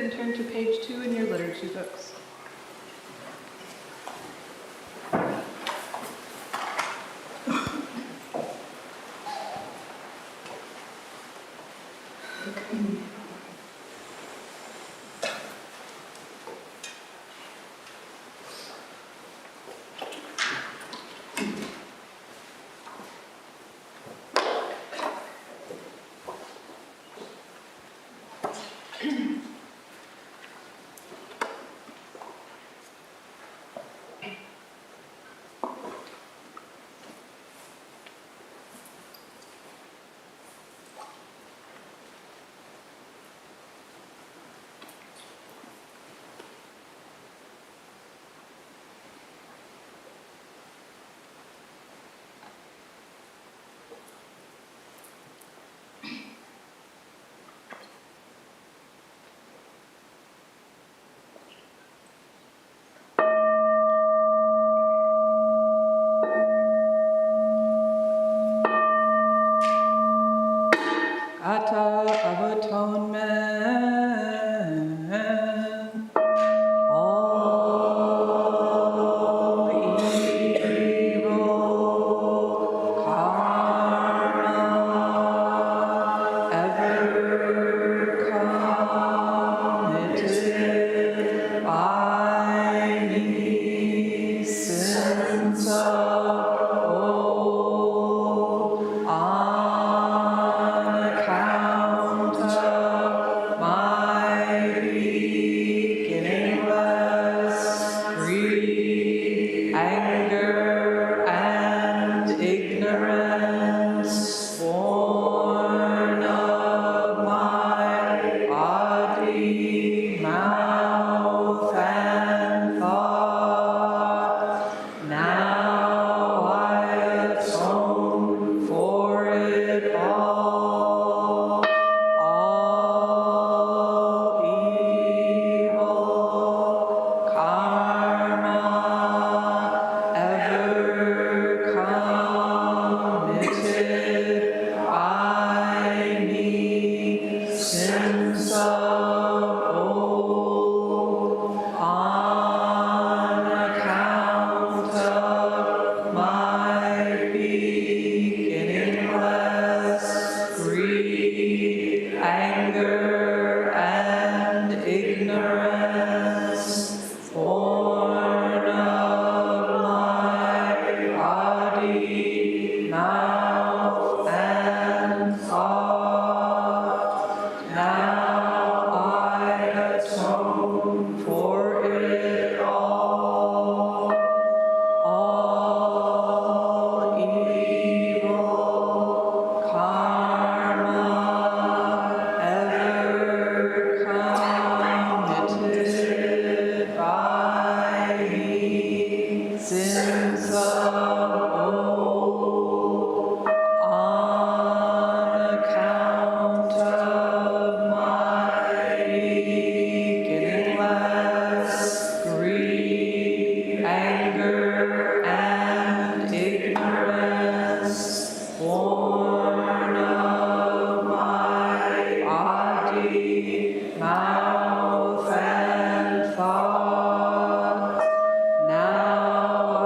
and turn to page 2 in your liturgy books. Of atonement, all evil karma ever committed by me since of old, on account of my beginningless greed, anger, and ignorance, born of my body, mouth, and thought, now I atone for it all. All evil karma ever committed by me since of old, on account of my beginningless greed, anger, and ignorance, born of my body, mouth, and thought, now I atone for it all. All evil karma ever committed by me since of old, on account of my beginningless greed, anger, and ignorance, born of my body, mouth, and thought, now I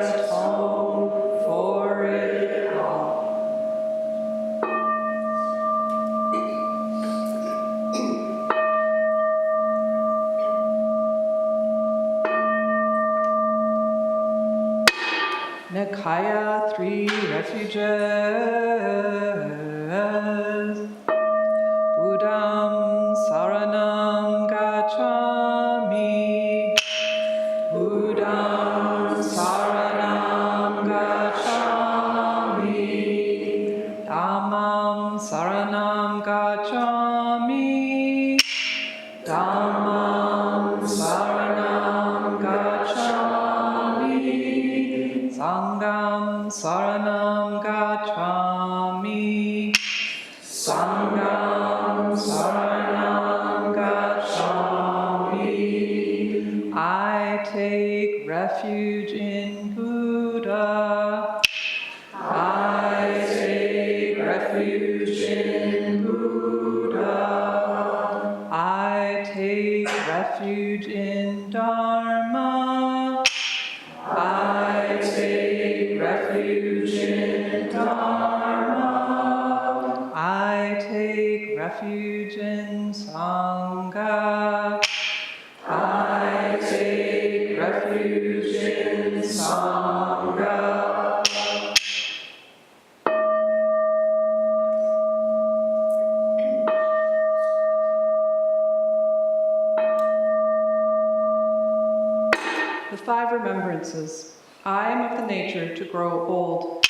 atone for it all. Nikaya, 3 refuges. Buddham saranam gacchami. Buddham saranam gacchami. Dhammam saranam gacchami. Dhammam saranam gacchami. Sangham saranam gacchami. Sangham saranam gacchami. I take refuge in Buddha. I take refuge in Buddha. I take refuge in Dharma. I take refuge in Dharma. I take refuge in Sangha. I take refuge in Sangha. The 5 remembrances. I am of the nature to grow old.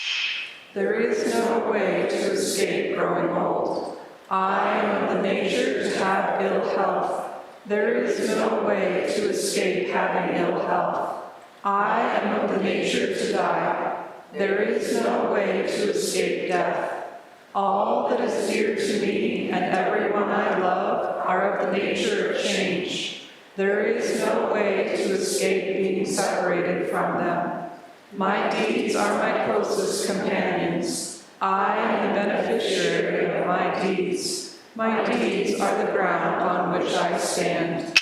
There is no way to escape growing old. I am of the nature to have ill health. There is no way to escape having ill health. I am of the nature to die. There is no way to escape death. All that is dear to me and everyone I love are of the nature of change. There is no way to escape being separated from them. My deeds are my closest companions. I am the beneficiary of my deeds. My deeds are the ground on which I stand.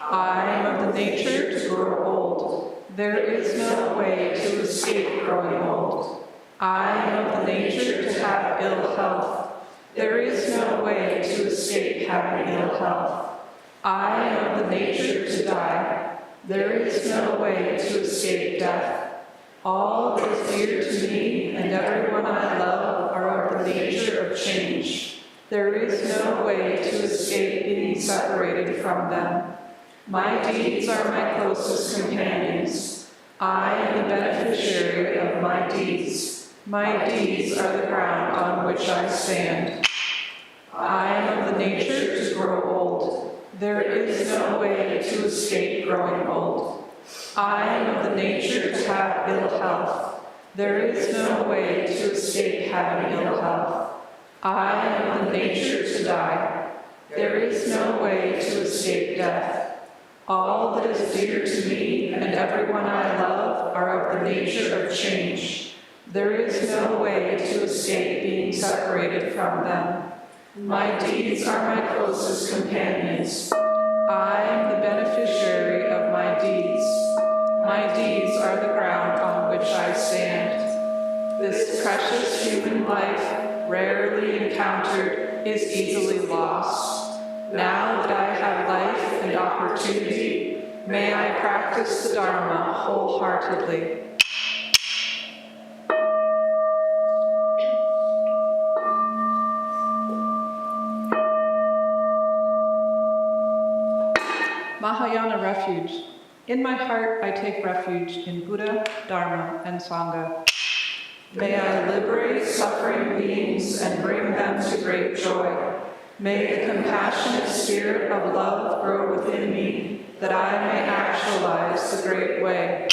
I am of the nature to grow old. There is no way to escape growing old. I am of the nature to have ill health. There is no way to escape having ill health. I am of the nature to die. There is no way to escape death. All that is dear to me and everyone I love are of the nature of change. There is no way to escape being separated from them. My deeds are my closest companions. I am the beneficiary of my deeds. My deeds are the ground on which I stand. I am of the nature to grow old. There is no way to escape growing old. I am of the nature to have ill health. There is no way to escape having ill health. I am of the nature to die. There is no way to escape death. All that is dear to me and everyone I love are of the nature of change. There is no way to escape being separated from them. My deeds are my closest companions. I am the beneficiary of my deeds. My deeds are the ground on which I stand. This precious human life, rarely encountered, is easily lost. Now that I have life and opportunity, may I practice the Dharma wholeheartedly. Mahayana refuge. In my heart, I take refuge in Buddha, Dharma, and Sangha. May I liberate suffering beings and bring them to great joy. May the compassionate spirit of love grow within me, that I may actualize the great way.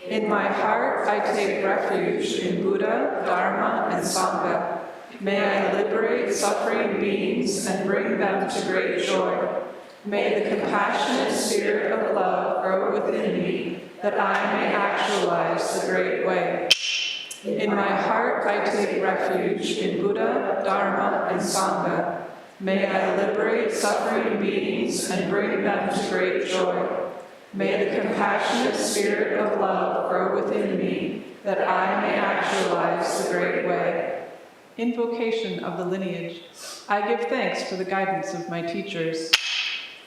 In my heart, I take refuge in Buddha, Dharma, and Sangha. May I liberate suffering beings and bring them to great joy. May the compassionate spirit of love grow within me, that I may actualize the great way. In my heart, I take refuge in Buddha, Dharma, and Sangha. May I liberate suffering beings and bring them to great joy. May the compassionate spirit of love grow within me, that I may actualize the great way. Invocation of the lineage. I give thanks for the guidance of my teachers.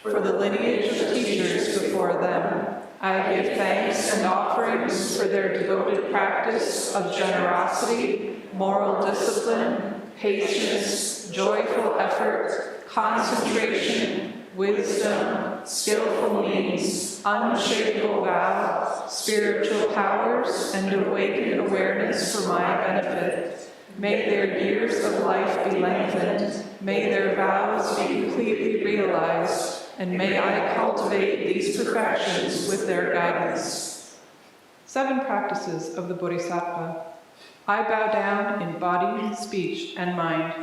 For the lineage of teachers before them, I give thanks and offerings for their devoted practice of generosity, moral discipline, patience, joyful effort, concentration, wisdom, skillful means, unshakable vow, spiritual powers, and awakened awareness for my benefit. May their years of life be lengthened. May their vows be completely realized. And may I cultivate these perfections with their guidance. 7 practices of the Bodhisattva. I bow down in body, speech, and mind.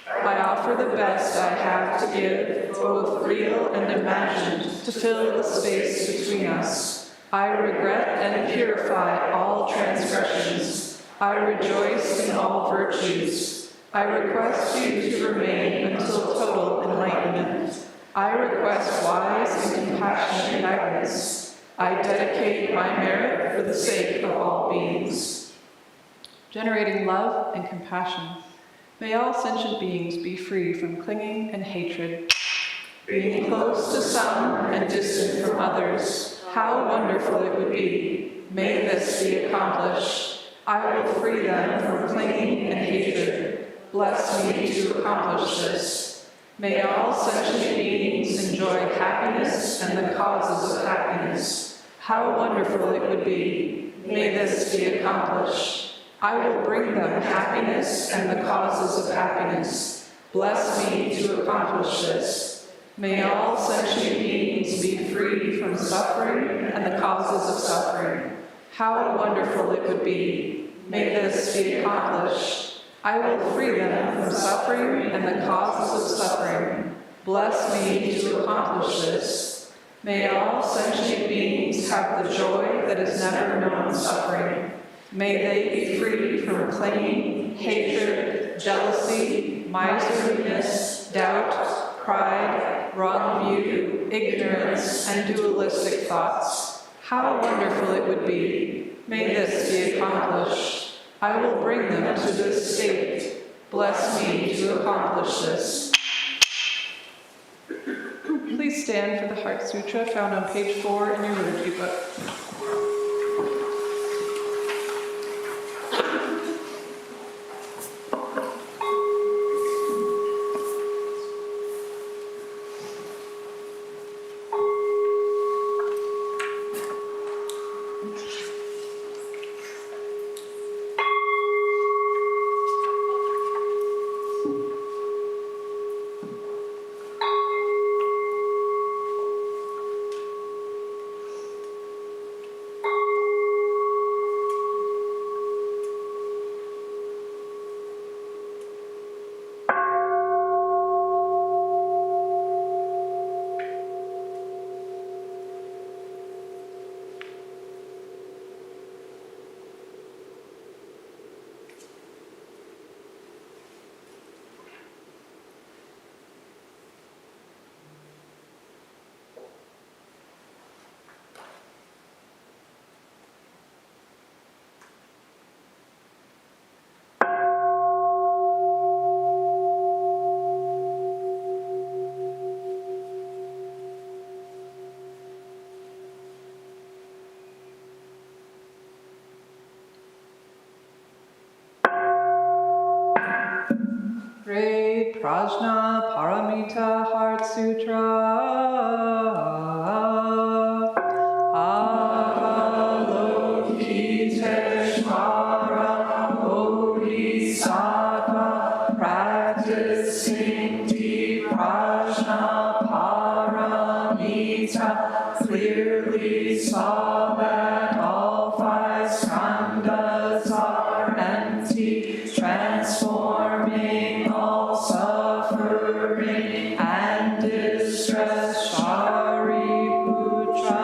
I offer the best I have to give, both real and imagined, to fill the space between us. I regret and purify all transgressions. I rejoice in all virtues. I request you to remain until total enlightenment. I request wise and compassionate guidance. I dedicate my merit for the sake of all beings. Generating love and compassion, may all sentient beings be free from clinging and hatred. Being close to some and distant from others, how wonderful it would be. May this be accomplished. I will free them from clinging and hatred. Bless me to accomplish this. May all sentient beings enjoy happiness and the causes of happiness. How wonderful it would be. May this be accomplished. I will bring them happiness and the causes of happiness. Bless me to accomplish this. May all sentient beings be free from suffering and the causes of suffering. How wonderful it would be. May this be accomplished. I will free them from suffering and the causes of suffering. Bless me to accomplish this. May all sentient beings have the joy that has never known suffering. May they be free from clinging, hatred, jealousy, miserliness, doubt, pride, wrong view, ignorance, and dualistic thoughts. How wonderful it would be. May this be accomplished. I will bring them to this state. Bless me to accomplish this. Please stand for the Heart Sutra found on page 4 in your liturgy book. Great Prajna Paramita Heart Sutra. Avalokiteshvara Bodhisattva, practicing deep Prajna Paramita, clearly saw that all 5 skandhas are empty, transforming all suffering and distress. Shariputra,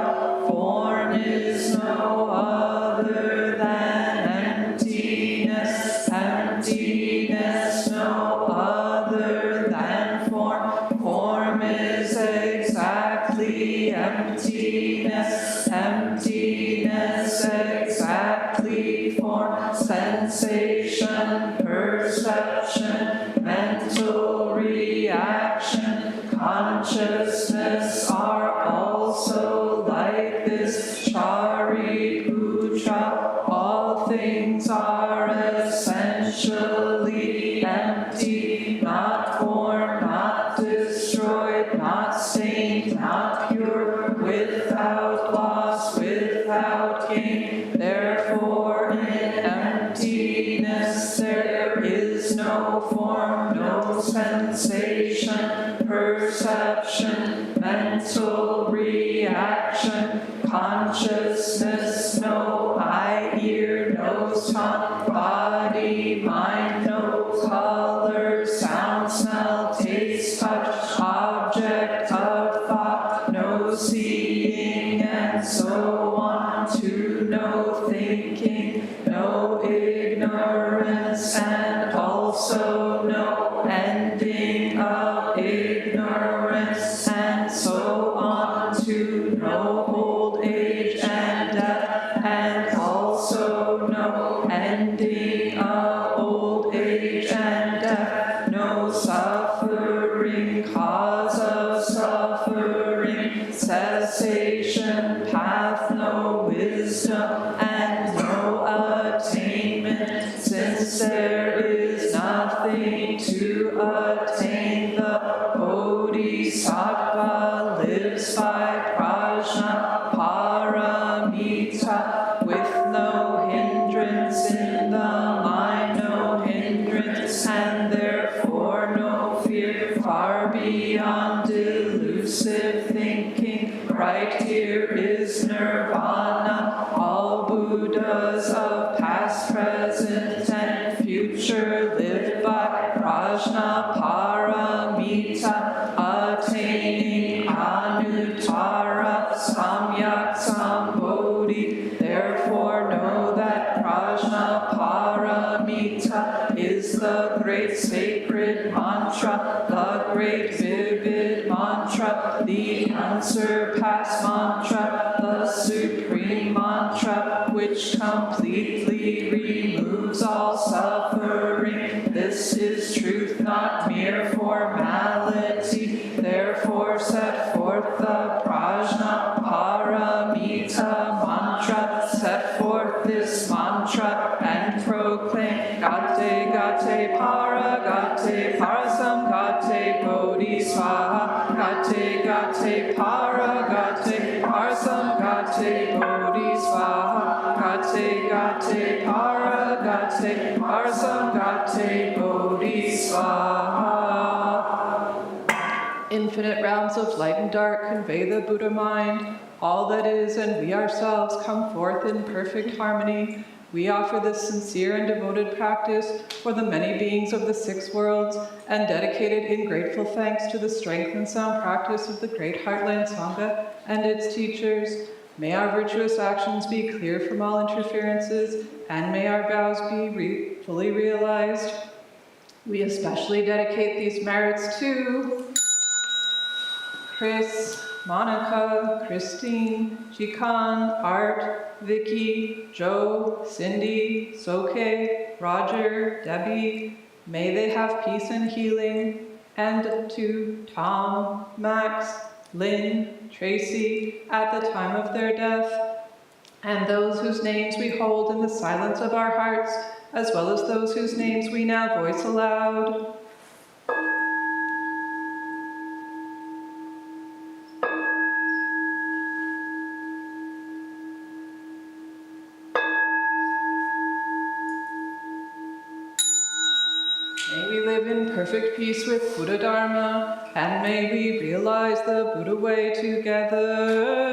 form is no other than emptiness, emptiness no other than form, form is exactly emptiness, emptiness exactly form, sensation, perception, mental reaction, consciousness are also like this. Shariputra, all things are essentially empty, not formed, not destroyed, not stained, not pure, without loss, without gain. Therefore, in emptiness there is no form, no sensation, perception, mental reaction, consciousness, no eye, ear, nose, tongue, body, mind, no color, sound, smell, taste, touch, object of thought, no seeing, and so on, to no thinking, no ignorance, and also no ending of ignorance, and no old age and death, and also no ending of old age and death, no suffering, cause of suffering, cessation, path, no wisdom, and no attainment, since there is nothing to attain. The Bodhisattva lives by prajna paramita, with no hindrance in the mind, no hindrance, and therefore no fear, far beyond delusive thinking. Right here is nirvana. All Buddhas of past, present, and future live by prajna paramita, attaining anuttara samyak sambodhi. Therefore know that prajna paramita is the great sacred mantra, the great vivid mantra, the unsurpassed mantra, the supreme mantra, which completely removes all suffering. This is truth, not mere formality. Therefore set forth the prajna paramita mantra, set forth this mantra and proclaim Gate Gate Parasam Gate Bodhi Swaha, Gate Gate Parasam Gate Bodhi Swaha, Gate Parasam Gate Bodhi Swaha. Infinite realms of light and dark convey the Buddha mind. All that is and we ourselves come forth in perfect harmony. We offer this sincere and devoted practice for the many beings of the 6 worlds, and dedicate it in grateful thanks to the strength and sound practice of the Great Heartland Sangha and its teachers. May our virtuous actions be clear from all interferences, and may our vows be fully realized. We especially dedicate these merits to Chris, Monica, Christine, Jikan, Art, Vicky, Joe, Cindy, Soke, Roger, Debbie. May they have peace and healing. And to Tom, Max, Lynn, Tracy, at the time of their death, and those whose names we hold in the silence of our hearts, as well as those whose names we now voice aloud. May we live in perfect peace with Buddha Dharma, and may we realize the Buddha way together.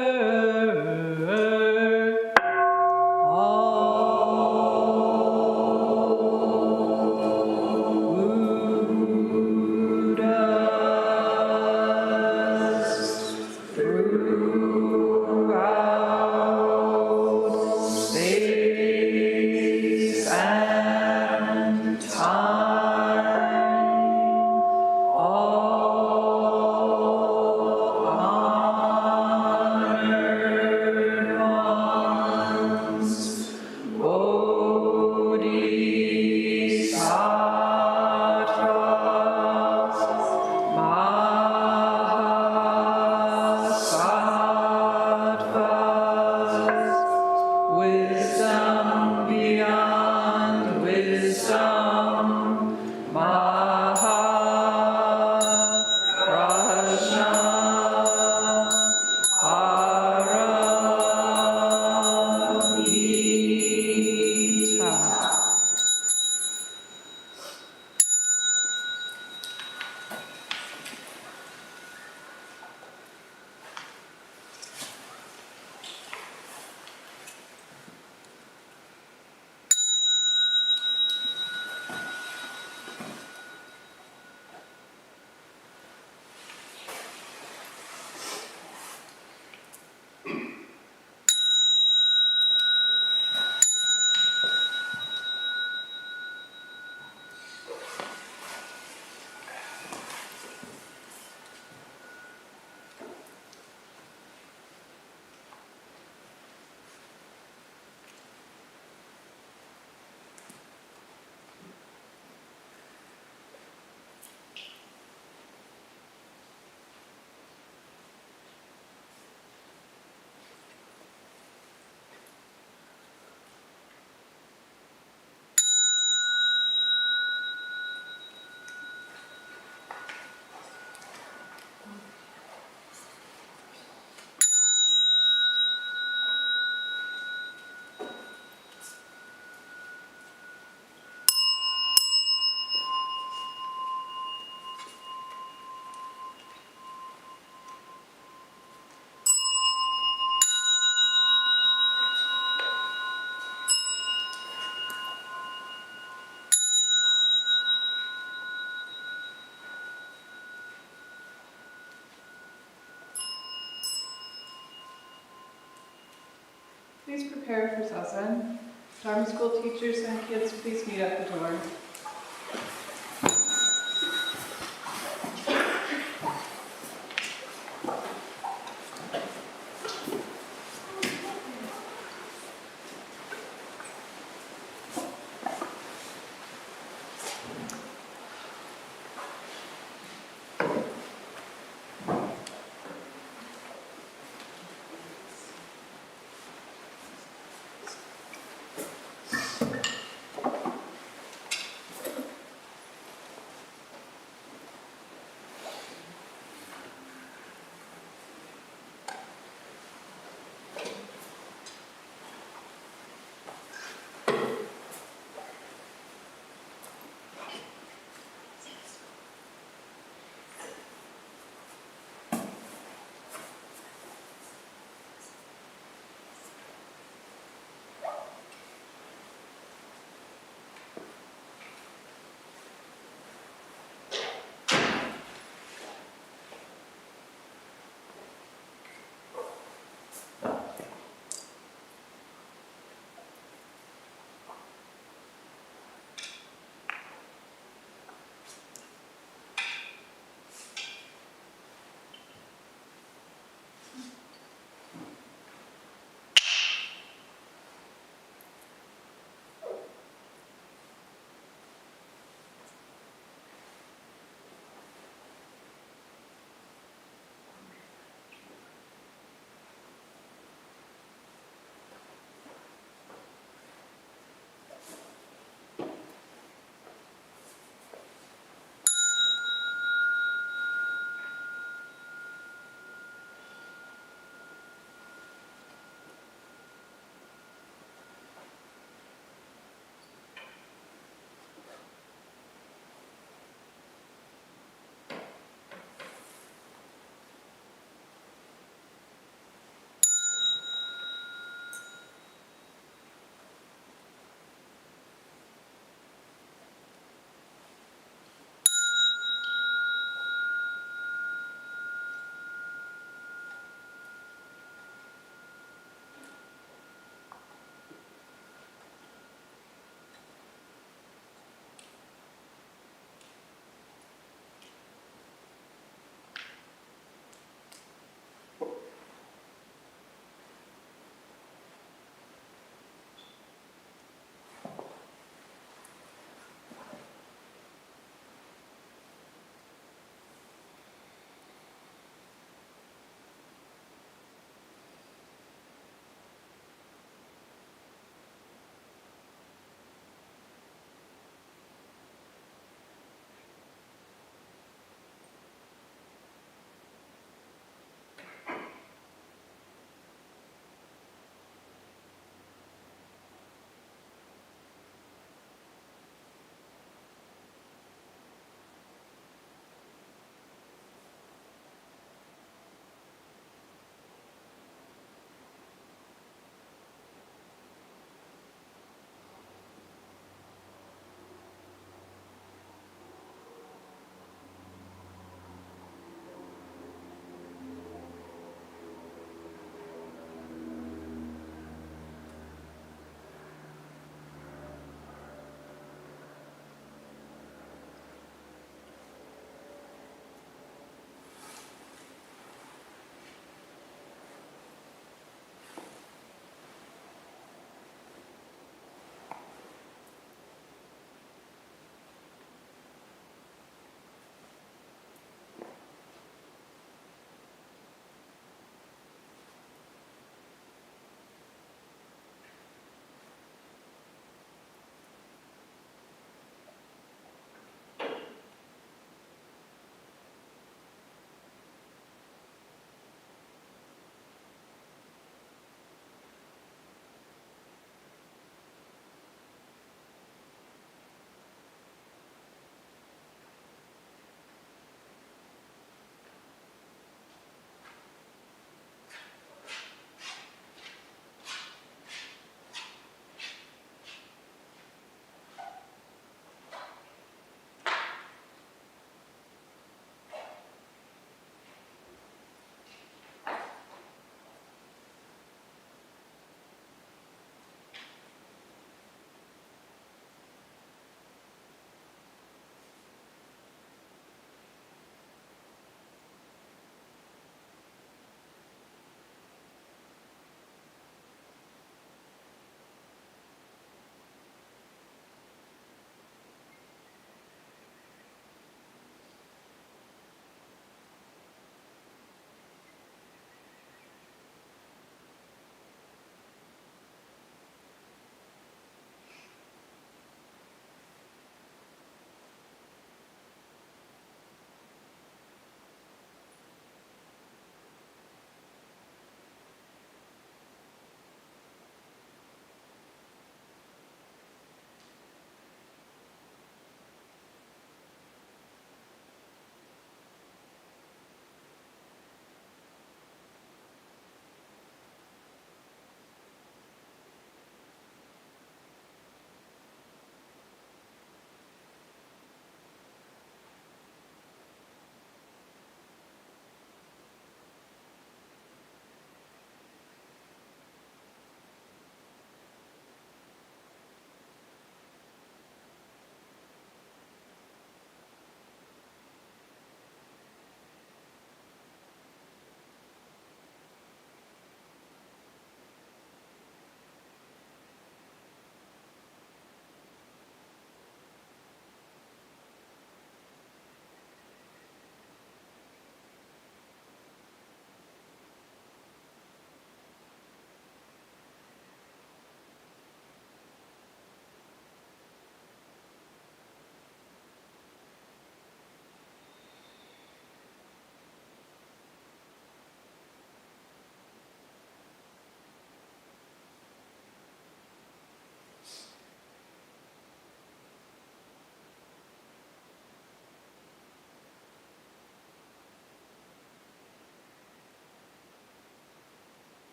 Please prepare for zazen. Dharma school teachers and kids, please meet at the door.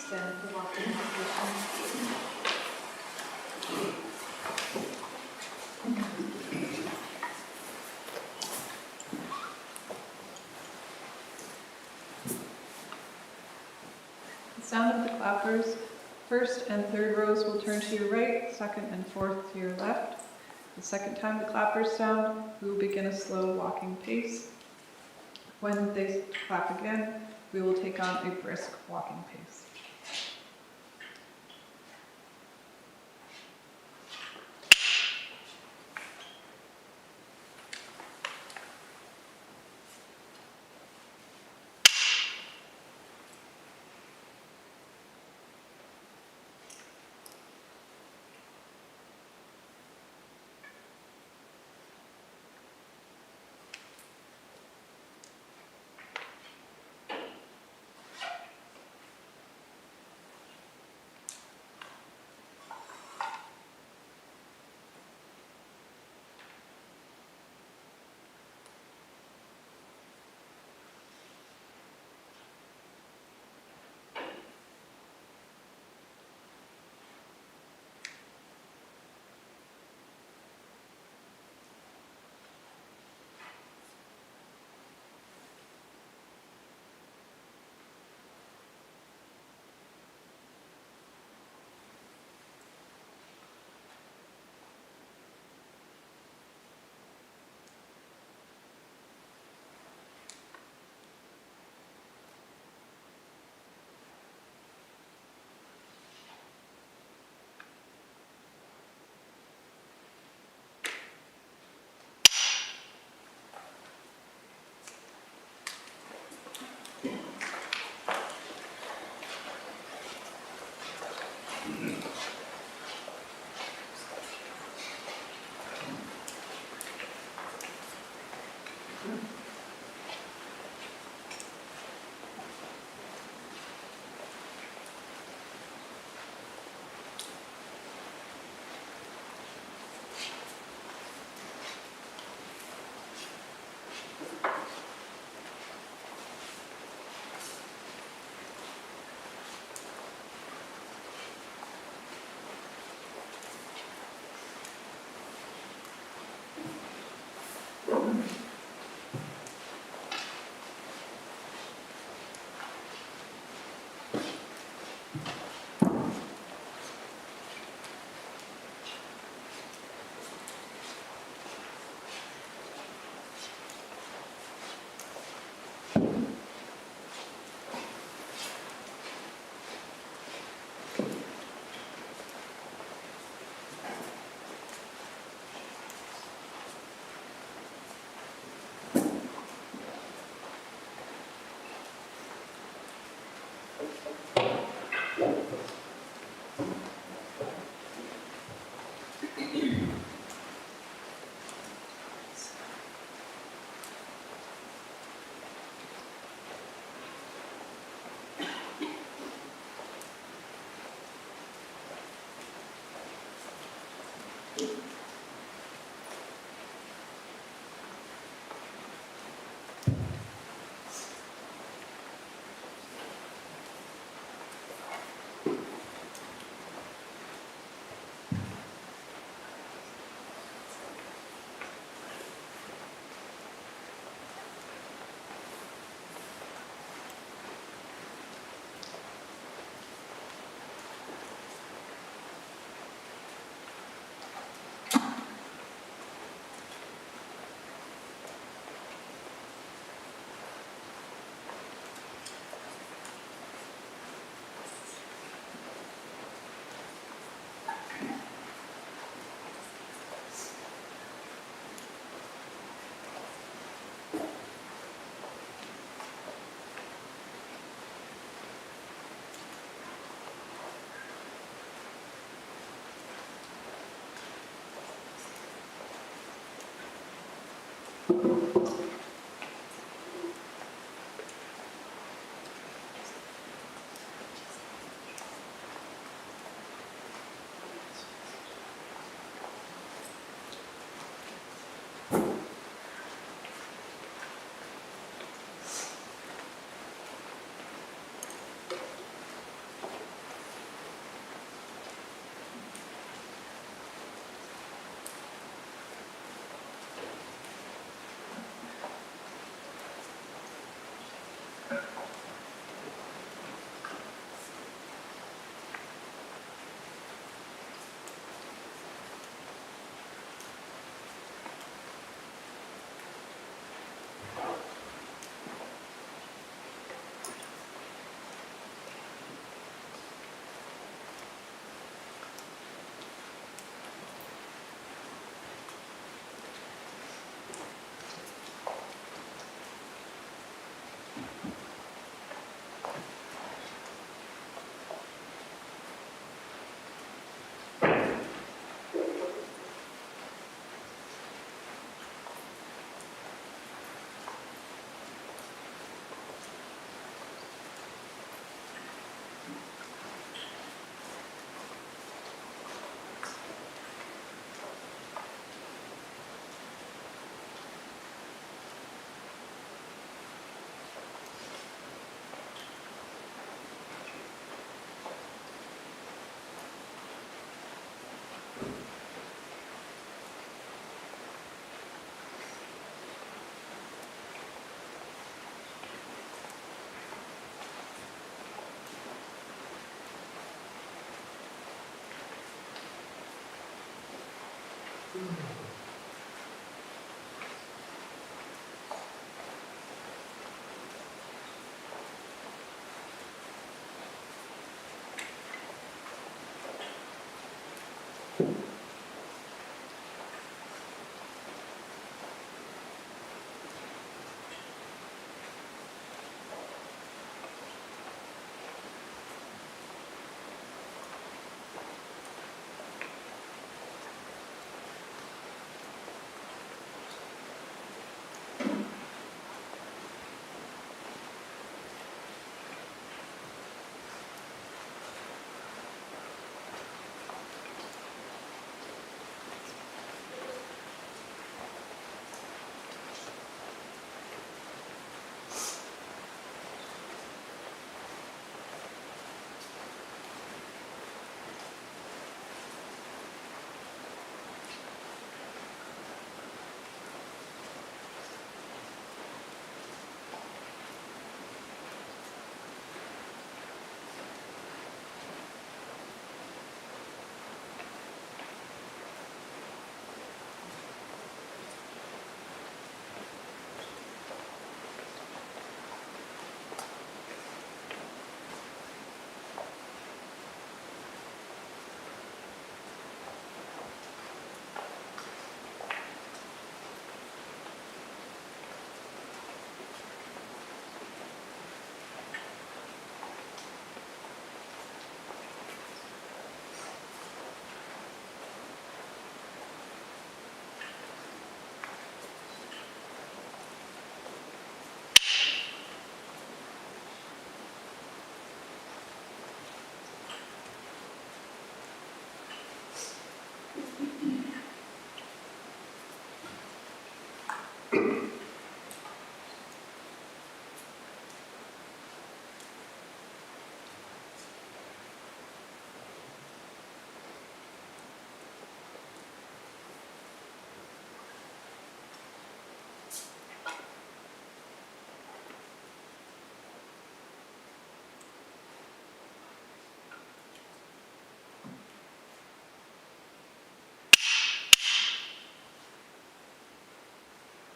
Stand for walking position. The sound of the clappers, first and third rows will turn to your right, second and fourth to your left. The second time the clappers sound, we will begin a slow walking pace. When they clap again, we will take on a brisk walking pace.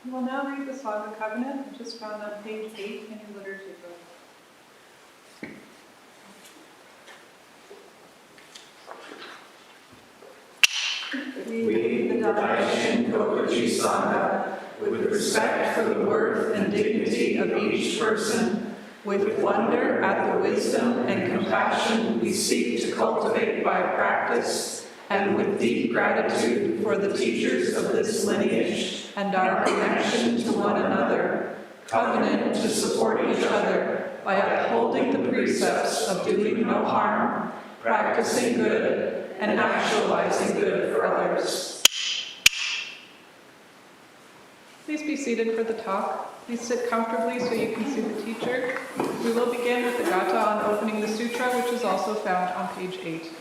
We will now read the Song of Covenant, which is found on page 8 in your liturgy book. We, the Daishin Kokuchi Sangha, with respect for the worth and dignity of each person, with wonder at the wisdom and compassion we seek to cultivate by practice, and with deep gratitude for the teachers of this lineage and our connection to one another, covenant to support each other by upholding the precepts of doing no harm, practicing good, and actualizing good for others. Please be seated for the talk. Please sit comfortably so you can see the teacher. We will begin with the Gata on opening the sutra, which is also found on page 8.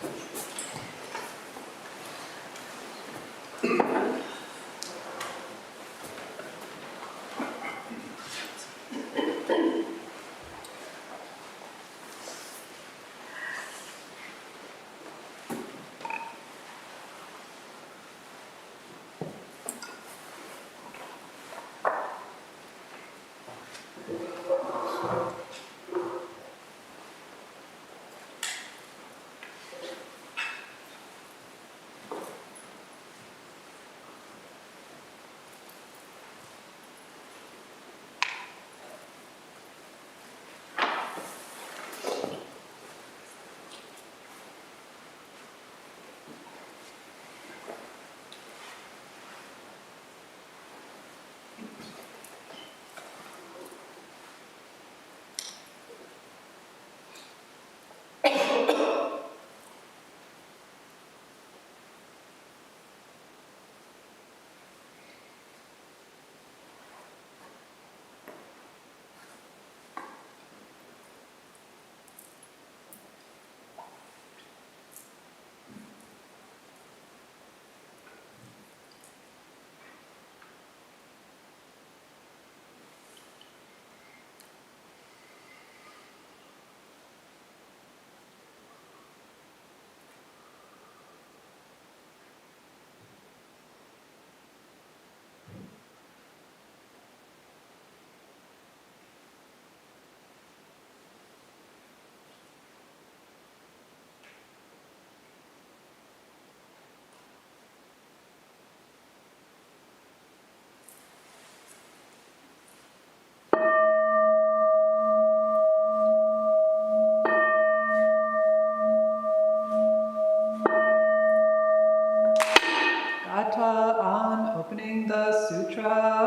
Opening the sutra.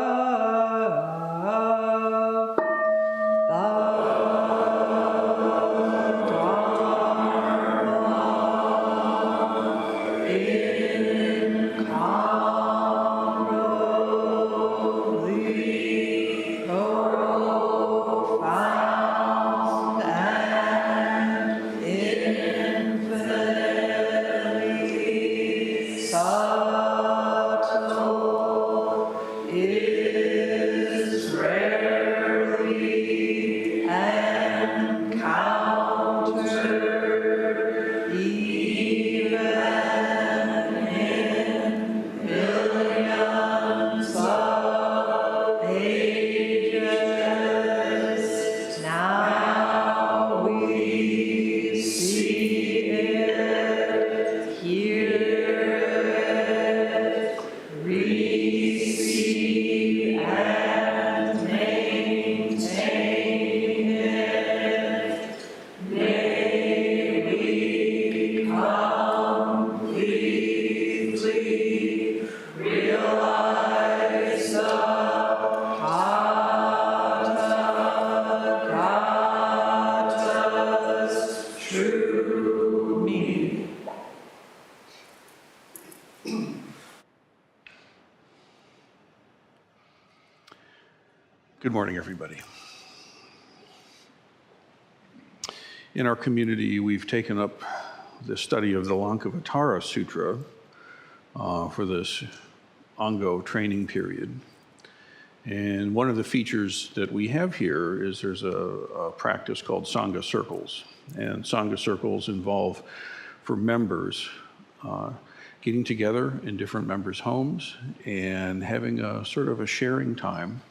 Good morning, everybody. In our community, we've taken up the study of the Lankavatara Sutra for this Ango training period. And one of the features that we have here is there's a practice called Sangha circles. And Sangha circles involve, for members, getting together in different members' homes and having a sort of a sharing time.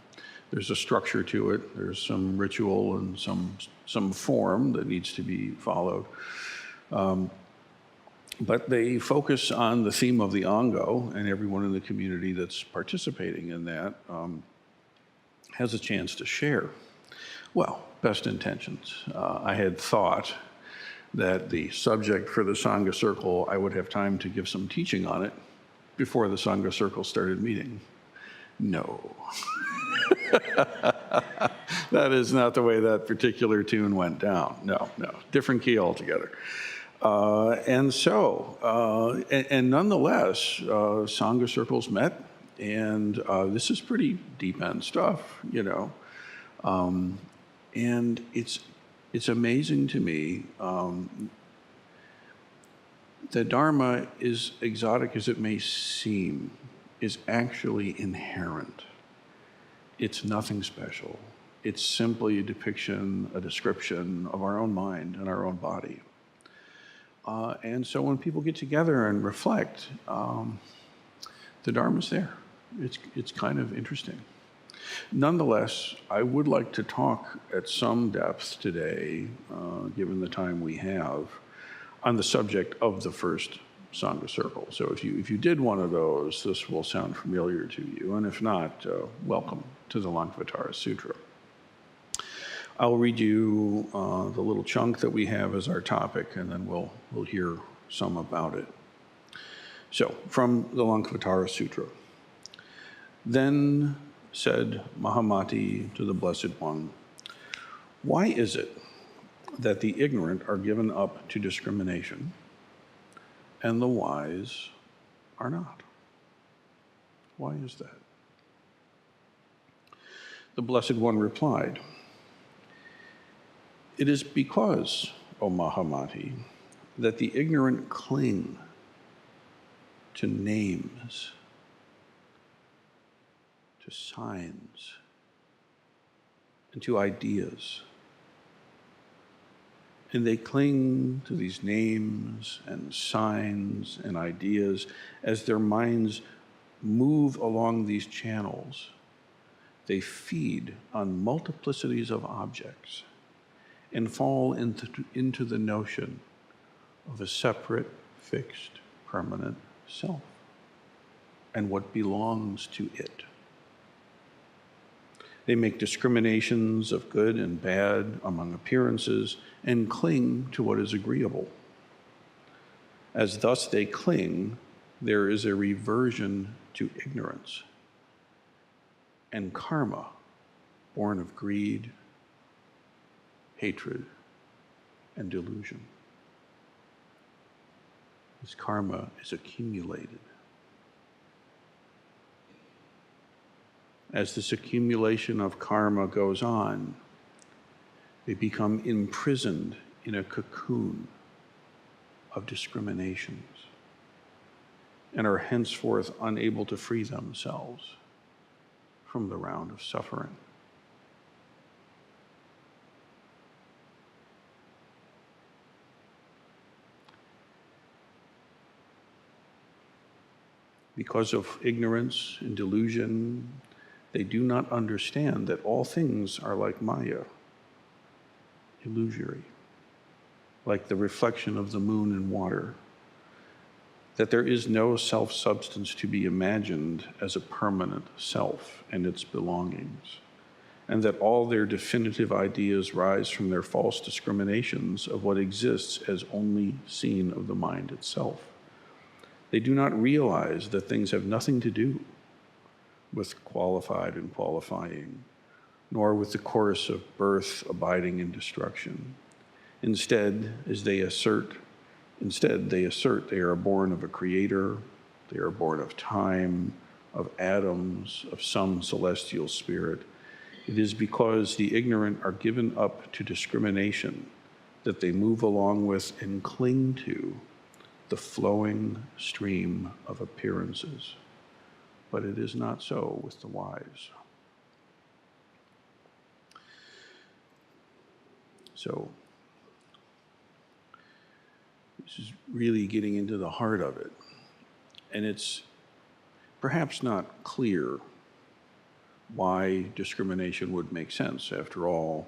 There's a structure to it. There's some ritual and some form that needs to be followed. But they focus on the theme of the Ango, and everyone in the community that's participating in that has a chance to share. Well, best intentions. I had thought that the subject for the Sangha circle, I would have time to give some teaching on it before the Sangha circle started meeting. No. That is not the way that particular tune went down. No, different key altogether. And nonetheless, Sangha circles met, and this is pretty deep end stuff, you know. And it's amazing to me. The Dharma, is exotic as it may seem, is actually inherent. It's nothing special. It's simply a depiction, a description of our own mind and our own body. And so when people get together and reflect, the Dharma's there. It's kind of interesting. Nonetheless, I would like to talk at some depth today, given the time we have, on the subject of the first Sangha circle. So if you did one of those, this will sound familiar to you, and if not, welcome to the Lankavatara Sutra. I'll read you the little chunk that we have as our topic, and then we'll hear some about it. So, from the Lankavatara Sutra. Then said Mahamati to the Blessed One, "Why is it that the ignorant are given up to discrimination, and the wise are not? Why is that?" The Blessed One replied, "It is because, O Mahamati, that the ignorant cling to names, to signs, and to ideas. And they cling to these names and signs and ideas as their minds move along these channels. They feed on multiplicities of objects and fall into the notion of a separate, fixed, permanent self and what belongs to it. They make discriminations of good and bad among appearances and cling to what is agreeable. As thus they cling, there is a reversion to ignorance and karma, born of greed, hatred, and delusion. This karma is accumulated. As this accumulation of karma goes on, they become imprisoned in a cocoon of discriminations and are henceforth unable to free themselves from the round of suffering. Because of ignorance and delusion, they do not understand that all things are like Maya, illusory, like the reflection of the moon in water, that there is no self-substance to be imagined as a permanent self and its belongings, and that all their definitive ideas rise from their false discriminations of what exists as only seen of the mind itself. They do not realize that things have nothing to do with qualified and qualifying, nor with the course of birth, abiding, and destruction. Instead, they assert they are born of a creator, they are born of time, of atoms, of some celestial spirit. It is because the ignorant are given up to discrimination that they move along with and cling to the flowing stream of appearances. But it is not so with the wise. So, this is really getting into the heart of it. And it's perhaps not clear why discrimination would make sense. After all,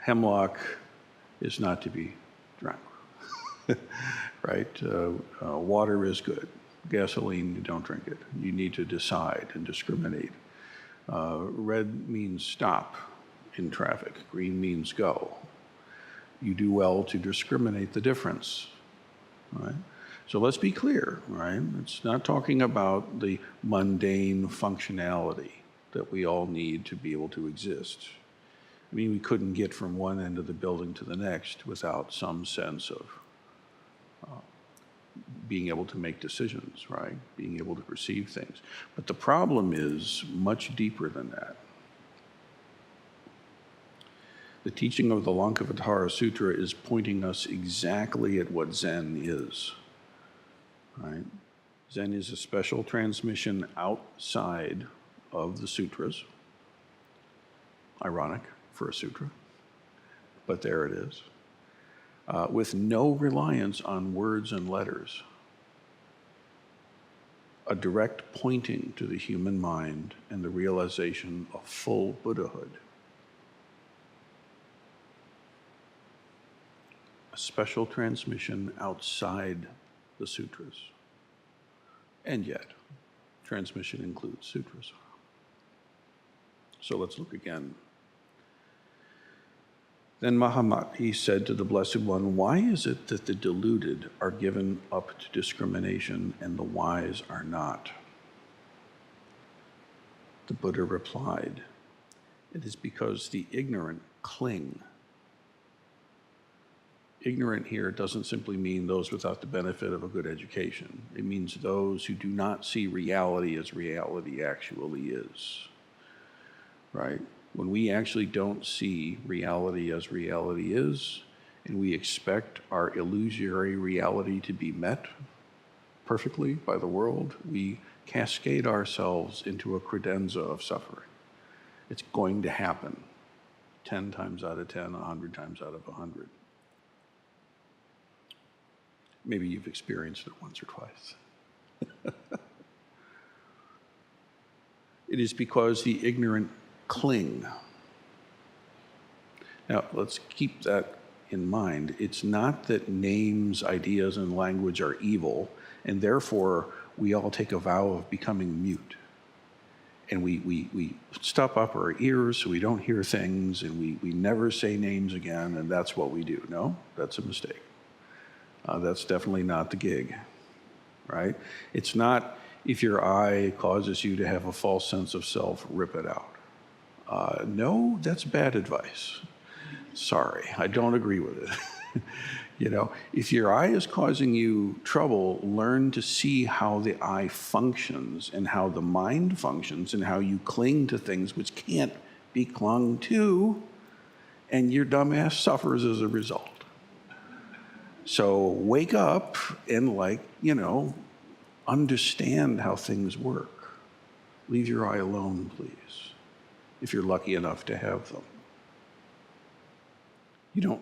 hemlock is not to be drunk, right? Water is good. Gasoline, you don't drink it. You need to decide and discriminate. Red means stop in traffic. Green means go. You do well to discriminate the difference, right? So let's be clear, right? It's not talking about the mundane functionality that we all need to be able to exist. I mean, we couldn't get from one end of the building to the next without some sense of being able to make decisions, right? Being able to perceive things. But the problem is much deeper than that. The teaching of the Lankavatara Sutra is pointing us exactly at what Zen is, right? Zen is a special transmission outside of the sutras. Ironic for a sutra, but there it is. With no reliance on words and letters. A direct pointing to the human mind and the realization of full Buddhahood. A special transmission outside the sutras. And yet, transmission includes sutras. So let's look again. Then Mahamati said to the Blessed One, "Why is it that the deluded are given up to discrimination and the wise are not?" The Buddha replied, "It is because the ignorant cling." Ignorant here doesn't simply mean those without the benefit of a good education. It means those who do not see reality as reality actually is, right? When we actually don't see reality as reality is, and we expect our illusory reality to be met perfectly by the world, we cascade ourselves into a credenza of suffering. It's going to happen 10 times out of 10, 100 times out of 100. Maybe you've experienced it once or twice. It is because the ignorant cling. Now, let's keep that in mind. It's not that names, ideas, and language are evil, and therefore we all take a vow of becoming mute. And we stop up our ears so we don't hear things, and we never say names again, and that's what we do. No, that's a mistake. That's definitely not the gig, right? It's not if your eye causes you to have a false sense of self, rip it out. No, that's bad advice. Sorry, I don't agree with it. If your eye is causing you trouble, learn to see how the eye functions and how the mind functions and how you cling to things which can't be clung to, and your dumbass suffers as a result. So wake up and understand how things work. Leave your eye alone, please, if you're lucky enough to have them.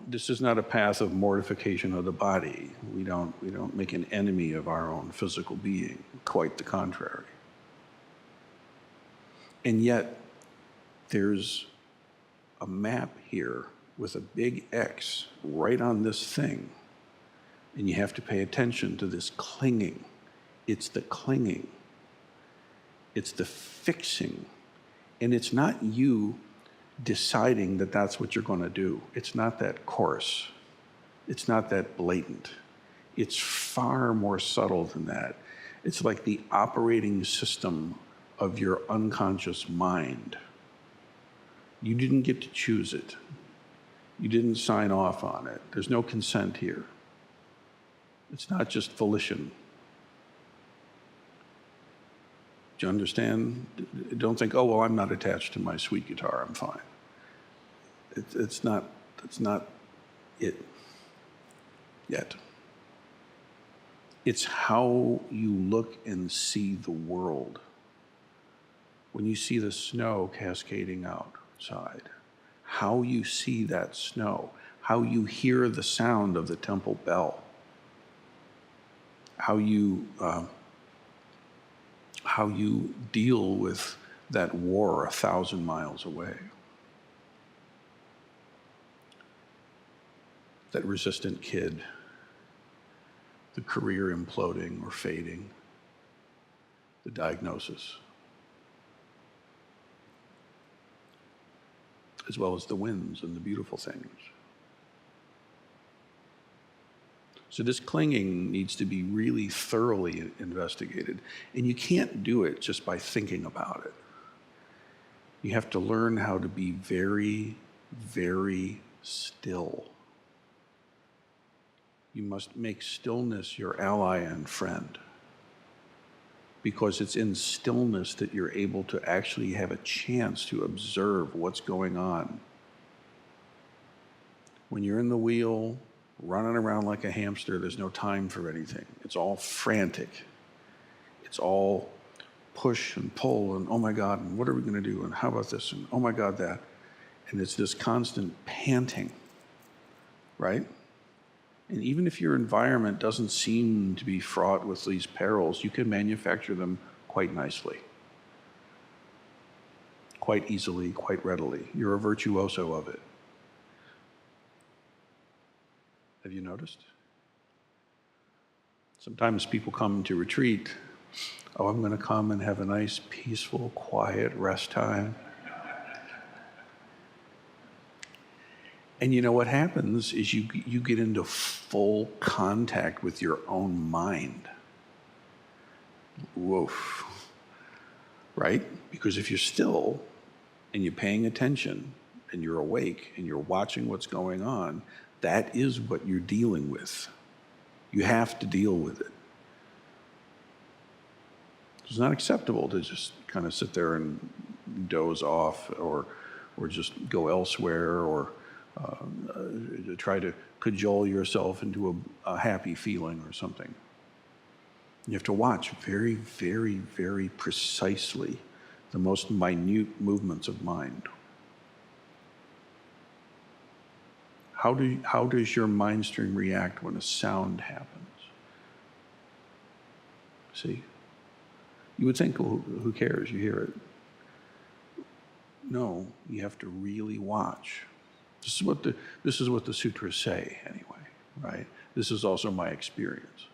This is not a path of mortification of the body. We don't make an enemy of our own physical being. Quite the contrary. And yet, there's a map here with a big X right on this thing. And you have to pay attention to this clinging. It's the clinging. It's the fixing. And it's not you deciding that that's what you're going to do. It's not that coarse. It's not that blatant. It's far more subtle than that. It's like the operating system of your unconscious mind. You didn't get to choose it. You didn't sign off on it. There's no consent here. It's not just volition. Do you understand? Don't think, oh, well, I'm not attached to my sweet guitar, I'm fine. It's not it yet. It's how you look and see the world. When you see the snow cascading outside, how you see that snow, how you hear the sound of the temple bell, how you deal with that war 1,000 miles away. That resistant kid, the career imploding or fading, the diagnosis, as well as the wins and the beautiful things. So this clinging needs to be really thoroughly investigated. And you can't do it just by thinking about it. You have to learn how to be very, very still. You must make stillness your ally and friend, because it's in stillness that you're able to actually have a chance to observe what's going on. When you're in the wheel, running around like a hamster, there's no time for anything. It's all frantic. It's all push and pull and, oh my God, and what are we going to do? And how about this? And oh my God, that. And it's this constant panting, right? And even if your environment doesn't seem to be fraught with these perils, you can manufacture them quite nicely, quite easily, quite readily. You're a virtuoso of it. Have you noticed? Sometimes people come to retreat. Oh, I'm going to come and have a nice, peaceful, quiet rest time. And you know what happens is you get into full contact with your own mind. Woof. Right? Because if you're still and you're paying attention and you're awake and you're watching what's going on, that is what you're dealing with. You have to deal with it. It's not acceptable to just kind of sit there and doze off or just go elsewhere or to try to cajole yourself into a happy feeling or something. You have to watch very, very, very precisely the most minute movements of mind. How does your mind stream react when a sound happens? See? You would think, well, who cares? You hear it. No, you have to really watch. This is what the sutras say, anyway, right? This is also my experience.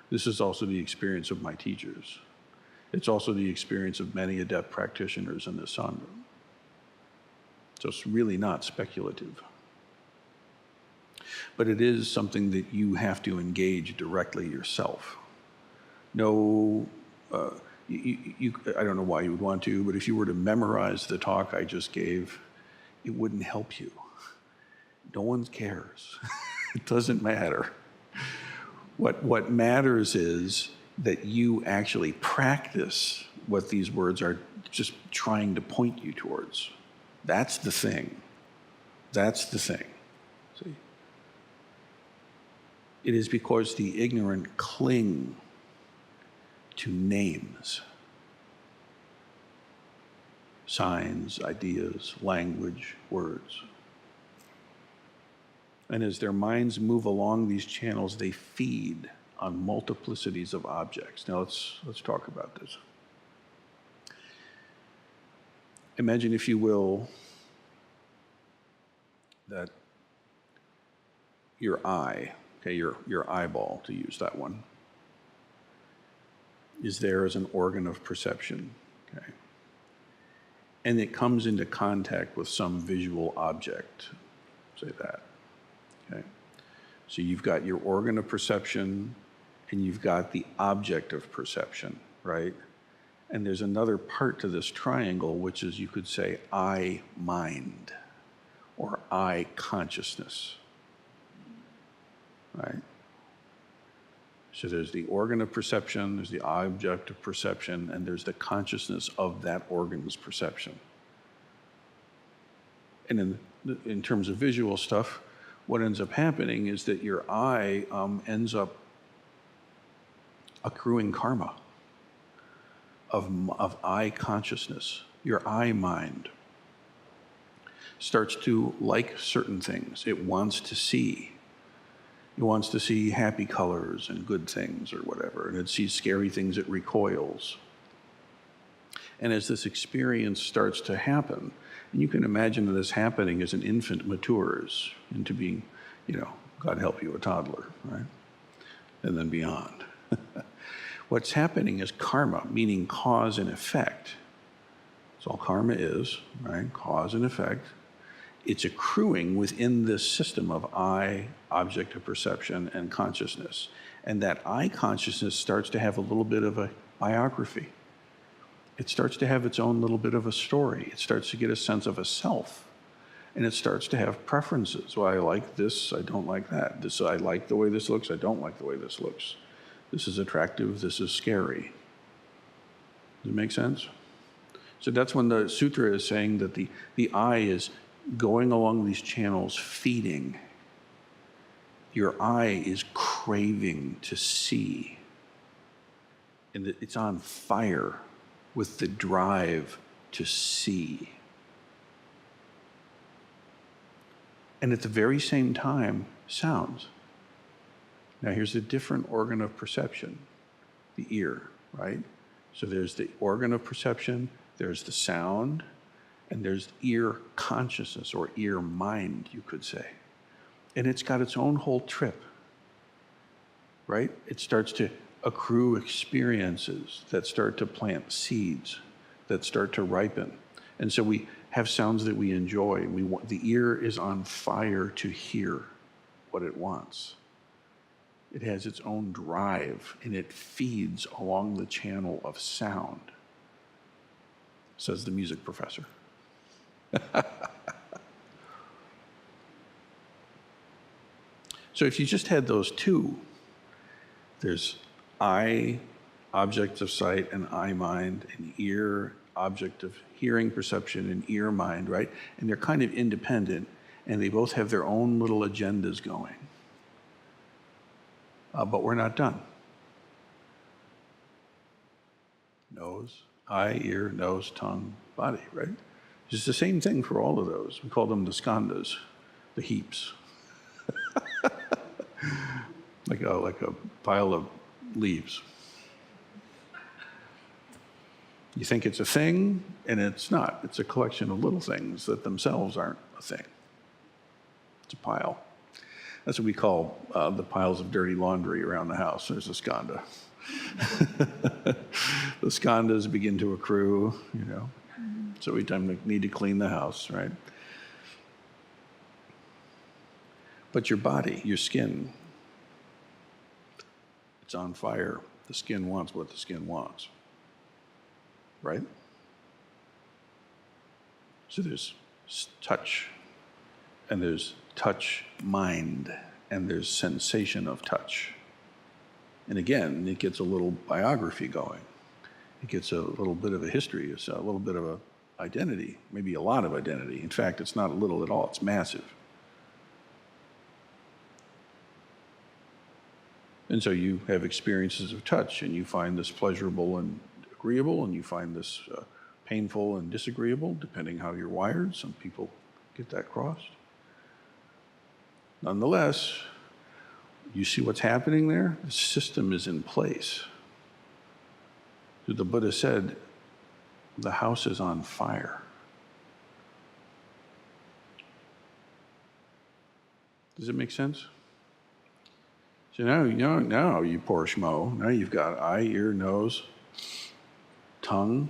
This is also the experience of my teachers. It's also the experience of many adept practitioners in the Sangha. So it's really not speculative. But it is something that you have to engage directly yourself. no, I don't know why you would want to, but if you were to memorize the talk I just gave, it wouldn't help you. No one cares. It doesn't matter. What matters is that you actually practice what these words are just trying to point you towards. That's the thing. That's the thing. See? It is because the ignorant cling to names, signs, ideas, language, words. And as their minds move along these channels, they feed on multiplicities of objects. Now let's talk about this. Imagine, if you will, that your eye, okay, your eyeball, to use that one, is there as an organ of perception, okay? And it comes into contact with some visual object, say that, okay? So you've got your organ of perception and you've got the object of perception, right? And there's another part to this triangle, which is, you could say, I mind or I consciousness, right? So there's the organ of perception, there's the object of perception, and there's the consciousness of that organ's perception. And in terms of visual stuff, what ends up happening is that your eye ends up accruing karma of eye consciousness. Your eye mind starts to like certain things. It wants to see. It wants to see happy colors and good things or whatever, and it sees scary things, it recoils. And as this experience starts to happen, and you can imagine this happening as an infant matures into being, God help you, a toddler, right? And then beyond. What's happening is karma, meaning cause and effect. That's all karma is, right? Cause and effect. It's accruing within this system of I, object of perception, and consciousness. And that I consciousness starts to have a little bit of a biography. It starts to have its own little bit of a story. It starts to get a sense of a self. And it starts to have preferences. Well, I like this, I don't like that. This, I like the way this looks, I don't like the way this looks. This is attractive, this is scary. Does it make sense? So that's when the sutra is saying that the eye is going along these channels, feeding. Your eye is craving to see. And it's on fire with the drive to see. And at the very same time, sounds. Now here's a different organ of perception, the ear, right? So there's the organ of perception, there's the sound, and there's ear consciousness, or ear mind, you could say. And it's got its own whole trip, right? It starts to accrue experiences that start to plant seeds, that start to ripen. And so we have sounds that we enjoy. The ear is on fire to hear what it wants. It has its own drive, and it feeds along the channel of sound, says the music professor. So if you just had those two, there's eye, object of sight, and eye mind, and ear, object of hearing, perception, and ear mind, right? And they're kind of independent, and they both have their own little agendas going. But we're not done. Nose, eye, ear, nose, tongue, body, right? It's the same thing for all of those. We call them the skandhas, the heaps. like a pile of leaves. You think it's a thing, and it's not. It's a collection of little things that themselves aren't a thing. It's a pile. That's what we call the piles of dirty laundry around the house. There's a skandha. The skandhas begin to accrue, so we need to clean the house, right? But your body, your skin, it's on fire. The skin wants what the skin wants, right? So there's touch, and there's touch mind, and there's sensation of touch. And again, it gets a little biography going. It gets a little bit of a history, it's a little bit of a identity, maybe a lot of identity. In fact, it's not a little at all, it's massive. And so you have experiences of touch, and you find this pleasurable and agreeable, and you find this painful and disagreeable, depending how you're wired. Some people get that crossed. Nonetheless, you see what's happening there? The system is in place. The Buddha said, the house is on fire. Does it make sense? So now you poor schmo, now you've got eye, ear, nose, tongue,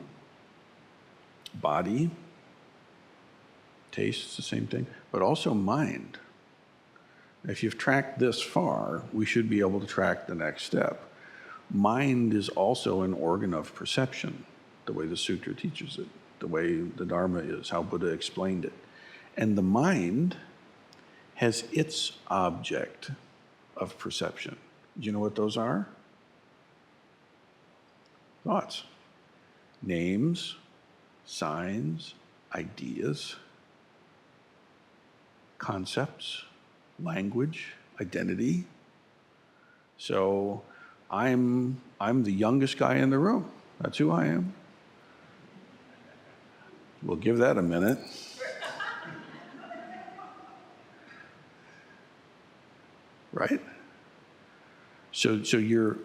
body, taste, it's the same thing, but also mind. If you've tracked this far, we should be able to track the next step. Mind is also an organ of perception, the way the sutra teaches it, the way the Dharma is, how Buddha explained it. And the mind has its object of perception. Do you know what those are? Thoughts, names, signs, ideas, concepts, language, identity. So I'm the youngest guy in the room. That's who I am. We'll give that a minute. Right? So your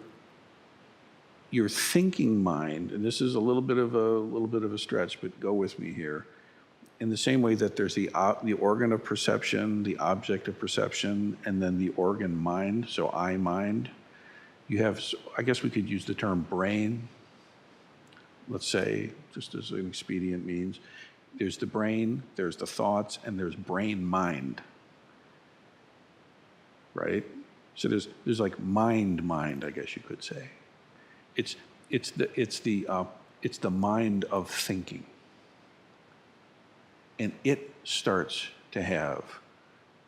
thinking mind, and this is a little bit of a stretch, but go with me here. In the same way that there's the organ of perception, the object of perception, and then the organ mind, so I mind, you have, I guess we could use the term brain, let's say, just as an expedient means. There's the brain, there's the thoughts, and there's brain mind. Right? So there's like mind, I guess you could say. It's the mind of thinking. And it starts to have,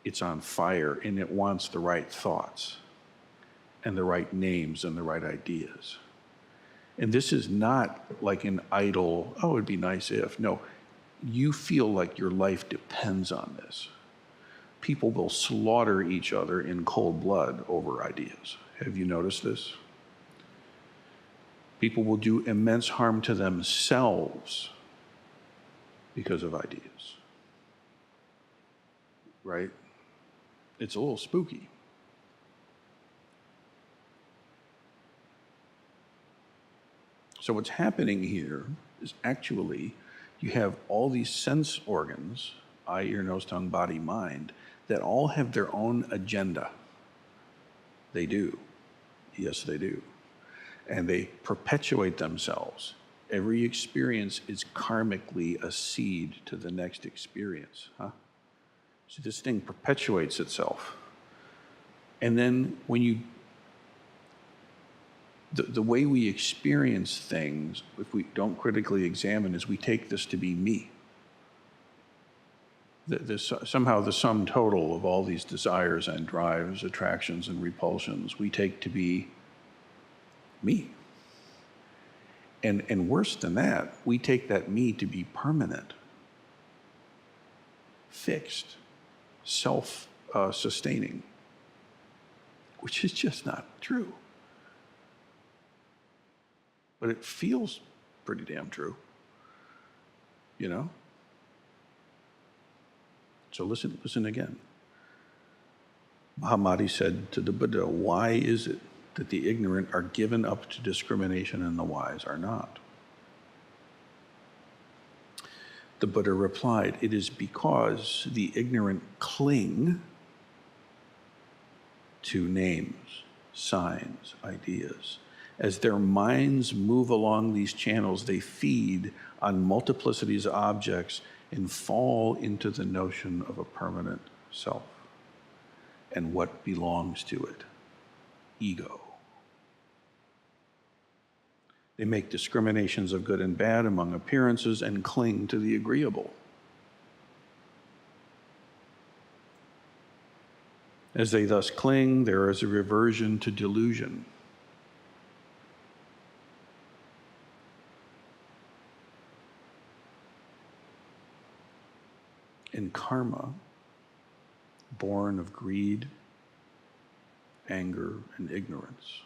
it's on fire, and it wants the right thoughts and the right names and the right ideas. And this is not like an idle, oh, it'd be nice if. No, you feel like your life depends on this. People will slaughter each other in cold blood over ideas. Have you noticed this? People will do immense harm to themselves because of ideas. Right? It's a little spooky. So what's happening here is actually you have all these sense organs, eye, ear, nose, tongue, body, mind, that all have their own agenda. They do. Yes, they do. And they perpetuate themselves. Every experience is karmically a seed to the next experience. So this thing perpetuates itself. And then when the way we experience things, if we don't critically examine, is we take this to be me. Somehow the sum total of all these desires and drives, attractions and repulsions, we take to be me. And worse than that, we take that me to be permanent, fixed, self-sustaining, which is just not true. But it feels pretty damn true, you know? So listen again. Mahamati said to the Buddha, why is it that the ignorant are given up to discrimination and the wise are not? The Buddha replied, it is because the ignorant cling to names, signs, ideas. As their minds move along these channels, they feed on multiplicities of objects and fall into the notion of a permanent self and what belongs to it, ego. They make discriminations of good and bad among appearances and cling to the agreeable. As they thus cling, there is a reversion to delusion. And karma, born of greed, anger, and ignorance,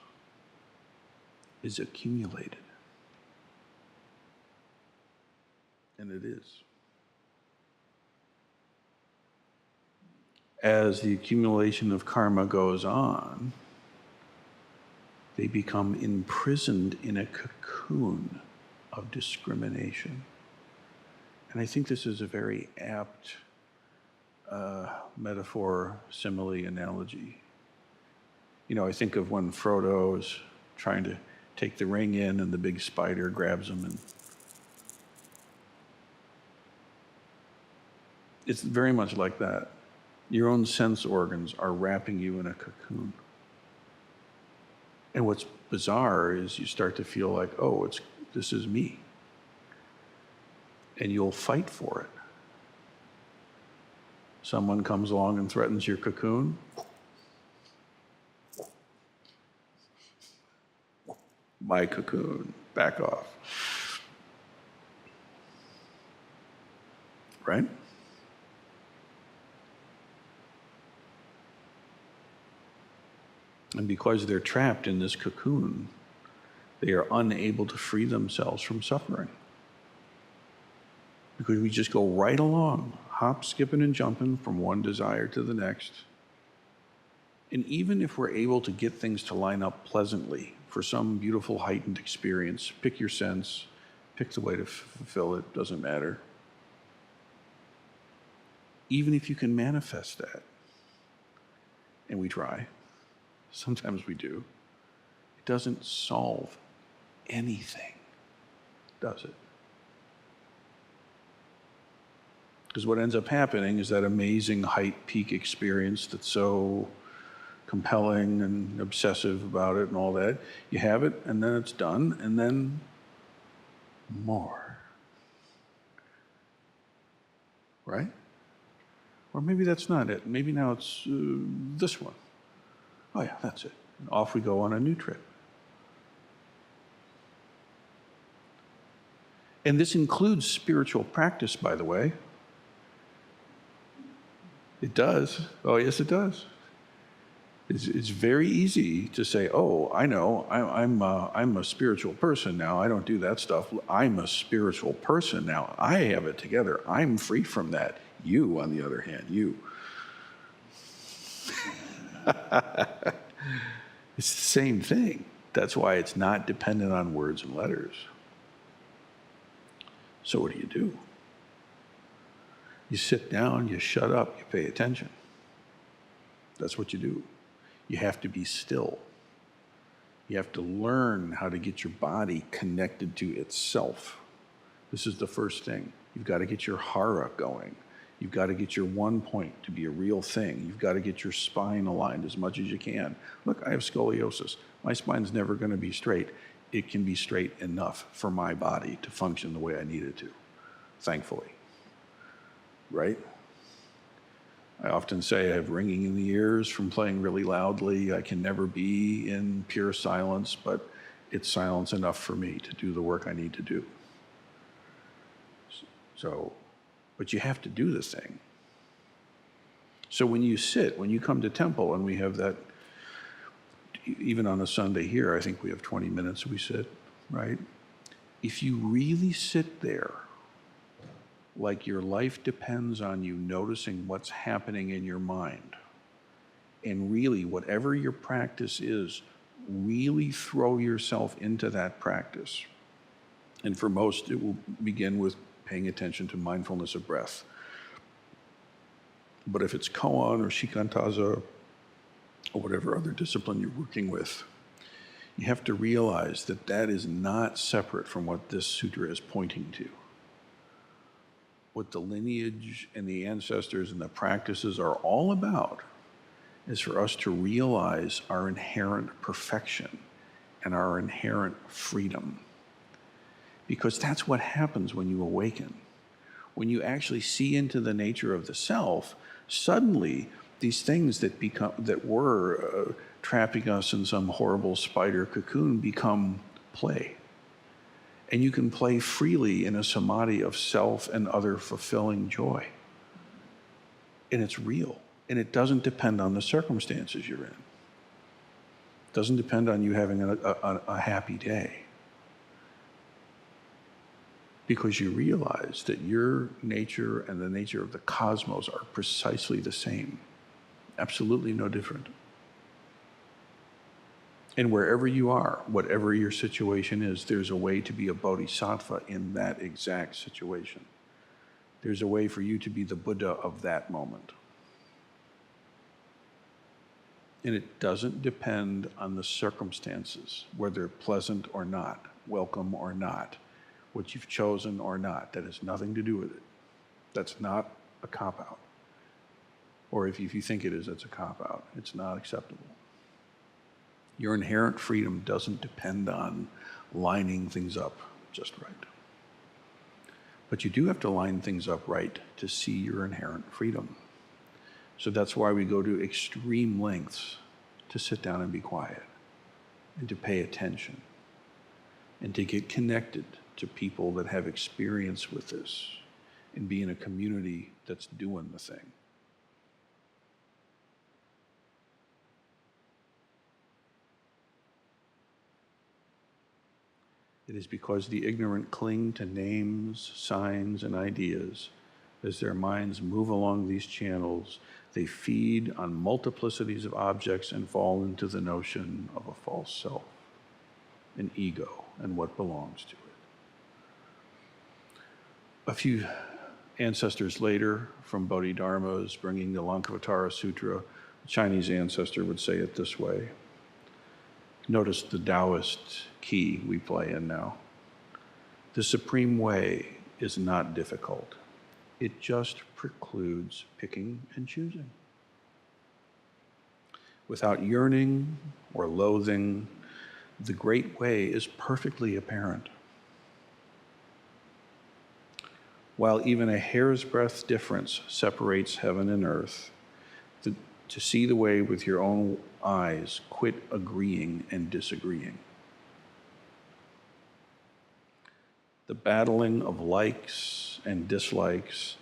is accumulated. And it is. As the accumulation of karma goes on, they become imprisoned in a cocoon of discrimination. And I think this is a very apt metaphor, simile, analogy. You know, I think of when Frodo is trying to take the ring in and the big spider grabs him, and it's very much like that. Your own sense organs are wrapping you in a cocoon. And what's bizarre is you start to feel like, oh, this is me. And you'll fight for it. Someone comes along and threatens your cocoon. My cocoon, back off. Right? And because they're trapped in this cocoon, they are unable to free themselves from suffering. Because we just go right along, hop, skipping, and jumping from one desire to the next. And even if we're able to get things to line up pleasantly for some beautiful heightened experience, pick your sense, pick the way to fulfill it, doesn't matter. Even if you can manifest that, and we try, sometimes we do, it doesn't solve anything, does it? Because what ends up happening is that amazing height peak experience that's so compelling and obsessive about it and all that. You have it, and then it's done, and then more. Right? Or maybe that's not it. Maybe now it's this one. Oh yeah, that's it. And off we go on a new trip. And this includes spiritual practice, by the way. It does. Oh, yes, it does. It's very easy to say, oh, I know, I'm a spiritual person now. I don't do that stuff. I'm a spiritual person now. I have it together. I'm free from that. You, on the other hand, you. It's the same thing. That's why it's not dependent on words and letters. So what do? You sit down, you shut up, you pay attention. That's what you do. You have to be still. You have to learn how to get your body connected to itself. This is the first thing. You've got to get your hara going. You've got to get your one point to be a real thing. You've got to get your spine aligned as much as you can. Look, I have scoliosis. My spine's never going to be straight. It can be straight enough for my body to function the way I need it to, thankfully. Right? I often say I have ringing in the ears from playing really loudly. I can never be in pure silence, but it's silence enough for me to do the work I need to do. So, but you have to do the thing. So when you sit, when you come to temple, and we have that, even on a Sunday here, I think we have 20 minutes we sit, right? If you really sit there, like your life depends on you noticing what's happening in your mind, and really, whatever your practice is, really throw yourself into that practice. And for most, it will begin with paying attention to mindfulness of breath. But if it's koan or shikantaza or whatever other discipline you're working with, you have to realize that that is not separate from what this sutra is pointing to. What the lineage and the ancestors and the practices are all about is for us to realize our inherent perfection and our inherent freedom. because that's what happens when you awaken. When you actually see into the nature of the self, suddenly these things that were trapping us in some horrible spider cocoon become play. And you can play freely in a samadhi of self and other fulfilling joy. And it's real. And it doesn't depend on the circumstances you're in. It doesn't depend on you having a happy day. Because you realize that your nature and the nature of the cosmos are precisely the same. Absolutely no different. And wherever you are, whatever your situation is, there's a way to be a bodhisattva in that exact situation. There's a way for you to be the Buddha of that moment. And it doesn't depend on the circumstances, whether pleasant or not, welcome or not, what you've chosen or not. That has nothing to do with it. That's not a cop-out. Or if you think it is, that's a cop-out. It's not acceptable. Your inherent freedom doesn't depend on lining things up just right. But you do have to line things up right to see your inherent freedom. So that's why we go to extreme lengths to sit down and be quiet, and to pay attention, and to get connected to people that have experience with this, and be in a community that's doing the thing. It is because the ignorant cling to names, signs, and ideas. As their minds move along these channels, they feed on multiplicities of objects and fall into the notion of a false self, an ego, and what belongs to it. A few ancestors later, from Bodhidharmas, bringing the Lankavatara Sutra, a Chinese ancestor would say it this way. Notice the Taoist key we play in now. The supreme way is not difficult. It just precludes picking and choosing. Without yearning or loathing, the great way is perfectly apparent. While even a hair's breadth difference separates heaven and earth, to see the way with your own eyes, quit agreeing and disagreeing. The battling of likes and dislikes,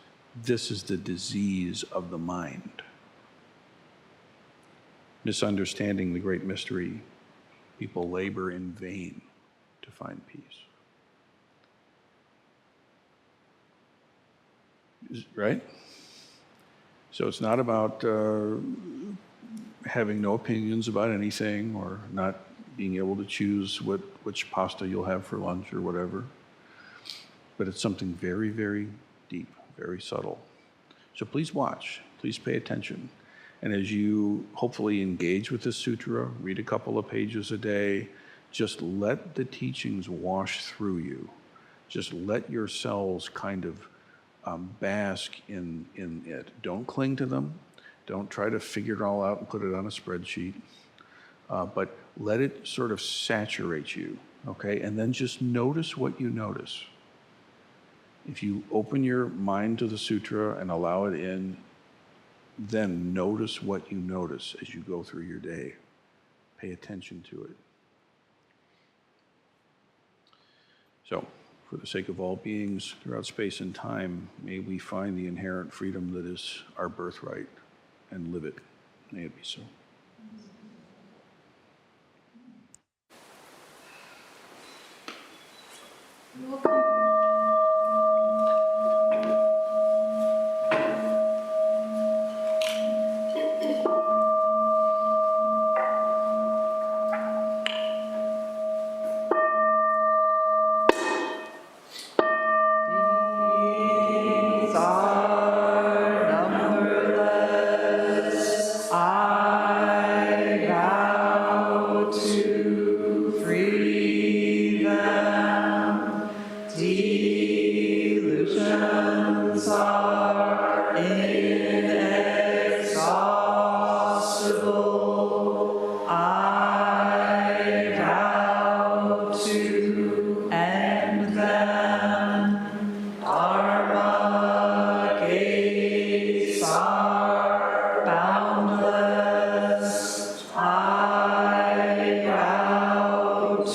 this is the disease of the mind. Misunderstanding the great mystery, people labor in vain to find peace. Right? So it's not about having no opinions about anything, or not being able to choose which pasta you'll have for lunch or whatever. But it's something very, very deep, very subtle. So please watch, please pay attention. And as you hopefully engage with this sutra, read a couple of pages a day, just let the teachings wash through you. Just let your cells kind of bask in it. Don't cling to them. Don't try to figure it all out and put it on a spreadsheet. But let it sort of saturate you, okay? And then just notice what you notice. If you open your mind to the sutra and allow it in, then notice what you notice as you go through your day. Pay attention to it. So, for the sake of all beings throughout space and time, may we find the inherent freedom that is our birthright and live it. May it be so. These are numberless. I vow to free them. Delusions are inexhaustible. I vow to end them.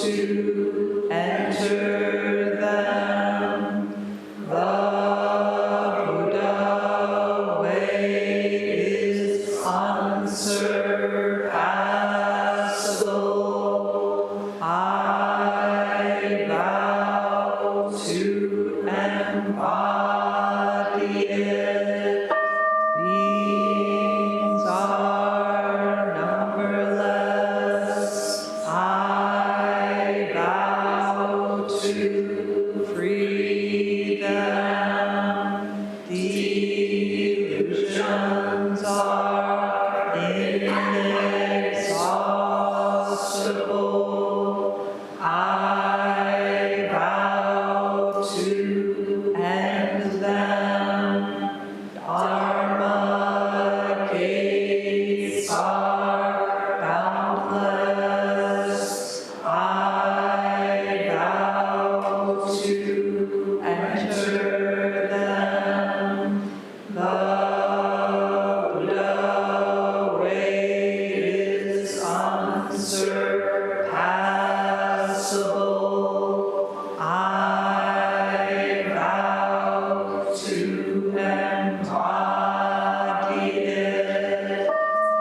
to enter them. The Buddha way is unsurpassable. I vow to embody it. Beings are numberless. I vow to free them. The illusions are inexhaustible. I vow to end them. Dharma gates are boundless. I vow to enter them. The Buddha way is unsurpassable. I vow to embody it.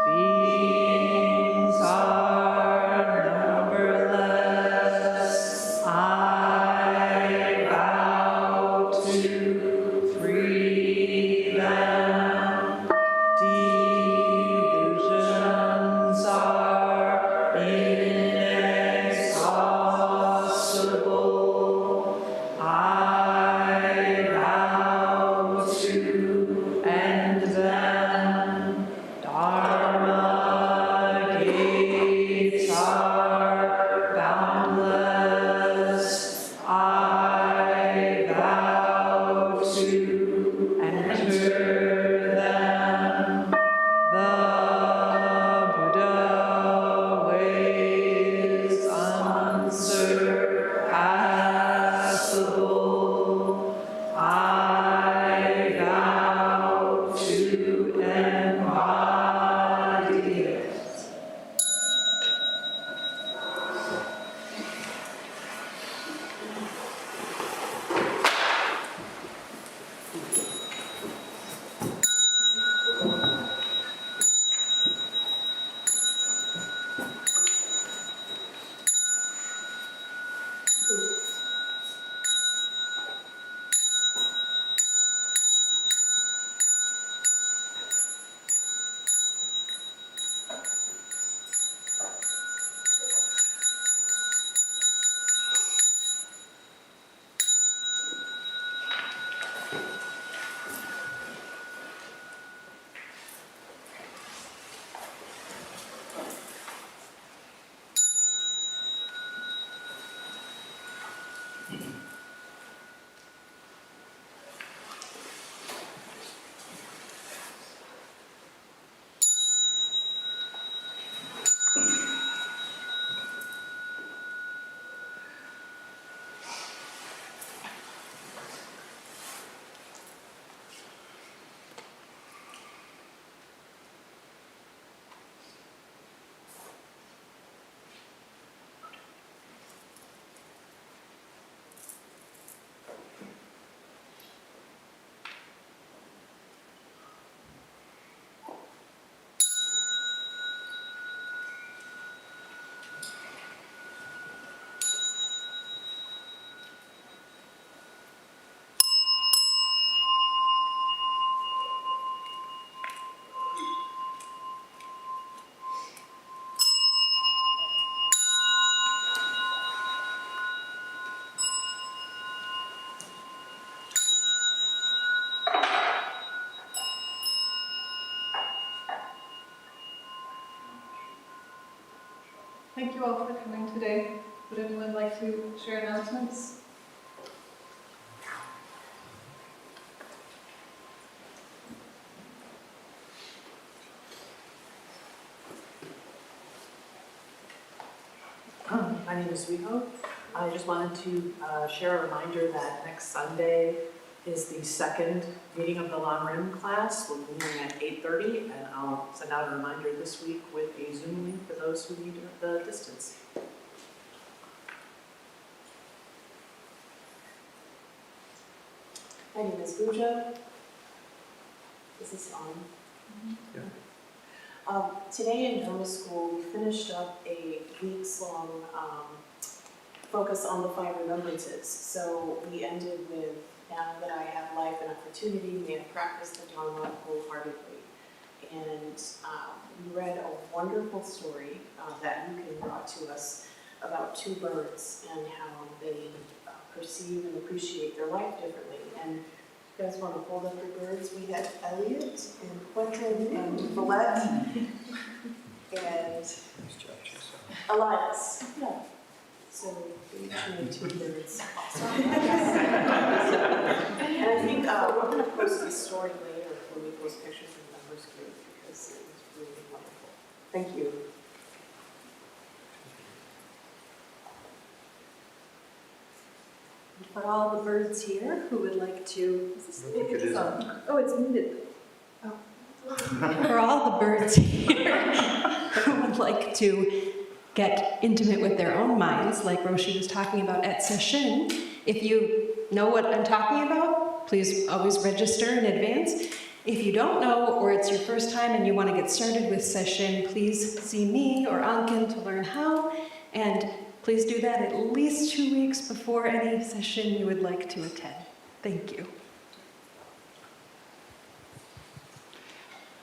Beings are numberless. I vow to free them. Delusions are inexhaustible. I vow to end them. Dharma gates are boundless. I vow to enter them. The Buddha way is unsurpassable. I vow to embody it. Thank you all for coming today. Would anyone like to share announcements? My name is Riho. I just wanted to share a reminder that next Sunday is the second meeting of the Long Rim class. We'll be meeting at 8:30, and I'll send out a reminder this week with a Zoom link for those who need the distance. My name is Pooja. Is this on? Today in Dharma School, we finished up a weeks-long focus on the 5 remembrances. So we ended with, now that I have life and opportunity, may I practice the Dharma wholeheartedly. And we read a wonderful story that Yukin brought to us about 2 birds and how they perceive and appreciate their life differently. And you guys want to hold up your birds? We had Elliot and Quentin and Villette and Elias. Yeah. So we each made 2 birds. And I think we're going to post this story later when we post pictures from the members group because it was really wonderful. Thank you. For all the birds here who would like to, It is on. oh, it's muted. Oh. For all the birds here who would like to get intimate with their own minds, like Roshi was talking about at session, if you know what I'm talking about, please always register in advance. If you don't know, or it's your first time and you want to get started with session, please see me or Ankin to learn how, and please do that at least 2 weeks before any session you would like to attend. Thank you.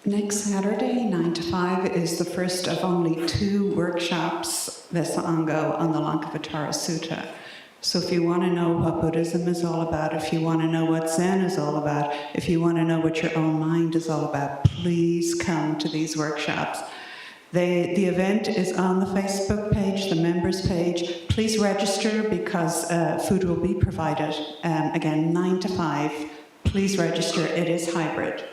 Next Saturday, 9 to 5, is the first of only 2 workshops, Vesango, on the Lankavatara Sutta. So if you want to know what Buddhism is all about, if you want to know what Zen is all about, if you want to know what your own mind is all about, please come to these workshops. The event is on the Facebook page, the members page. Please register because food will be provided. Again, 9 to 5. Please register. It is hybrid.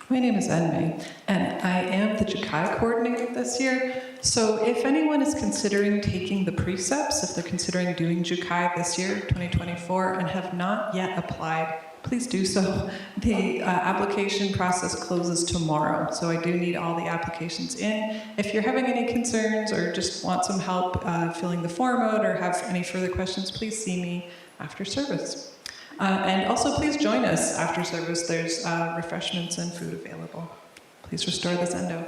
My name is Enmei, and I am the Jukai coordinator this year. So if anyone is considering taking the precepts, if they're considering doing Jukai this year, 2024, and have not yet applied, please do so. The application process closes tomorrow, so I do need all the applications in. If you're having any concerns or just want some help filling the form out or have any further questions, please see me after service. And also please join us after service. There's refreshments and food available. Please restore the Zendo.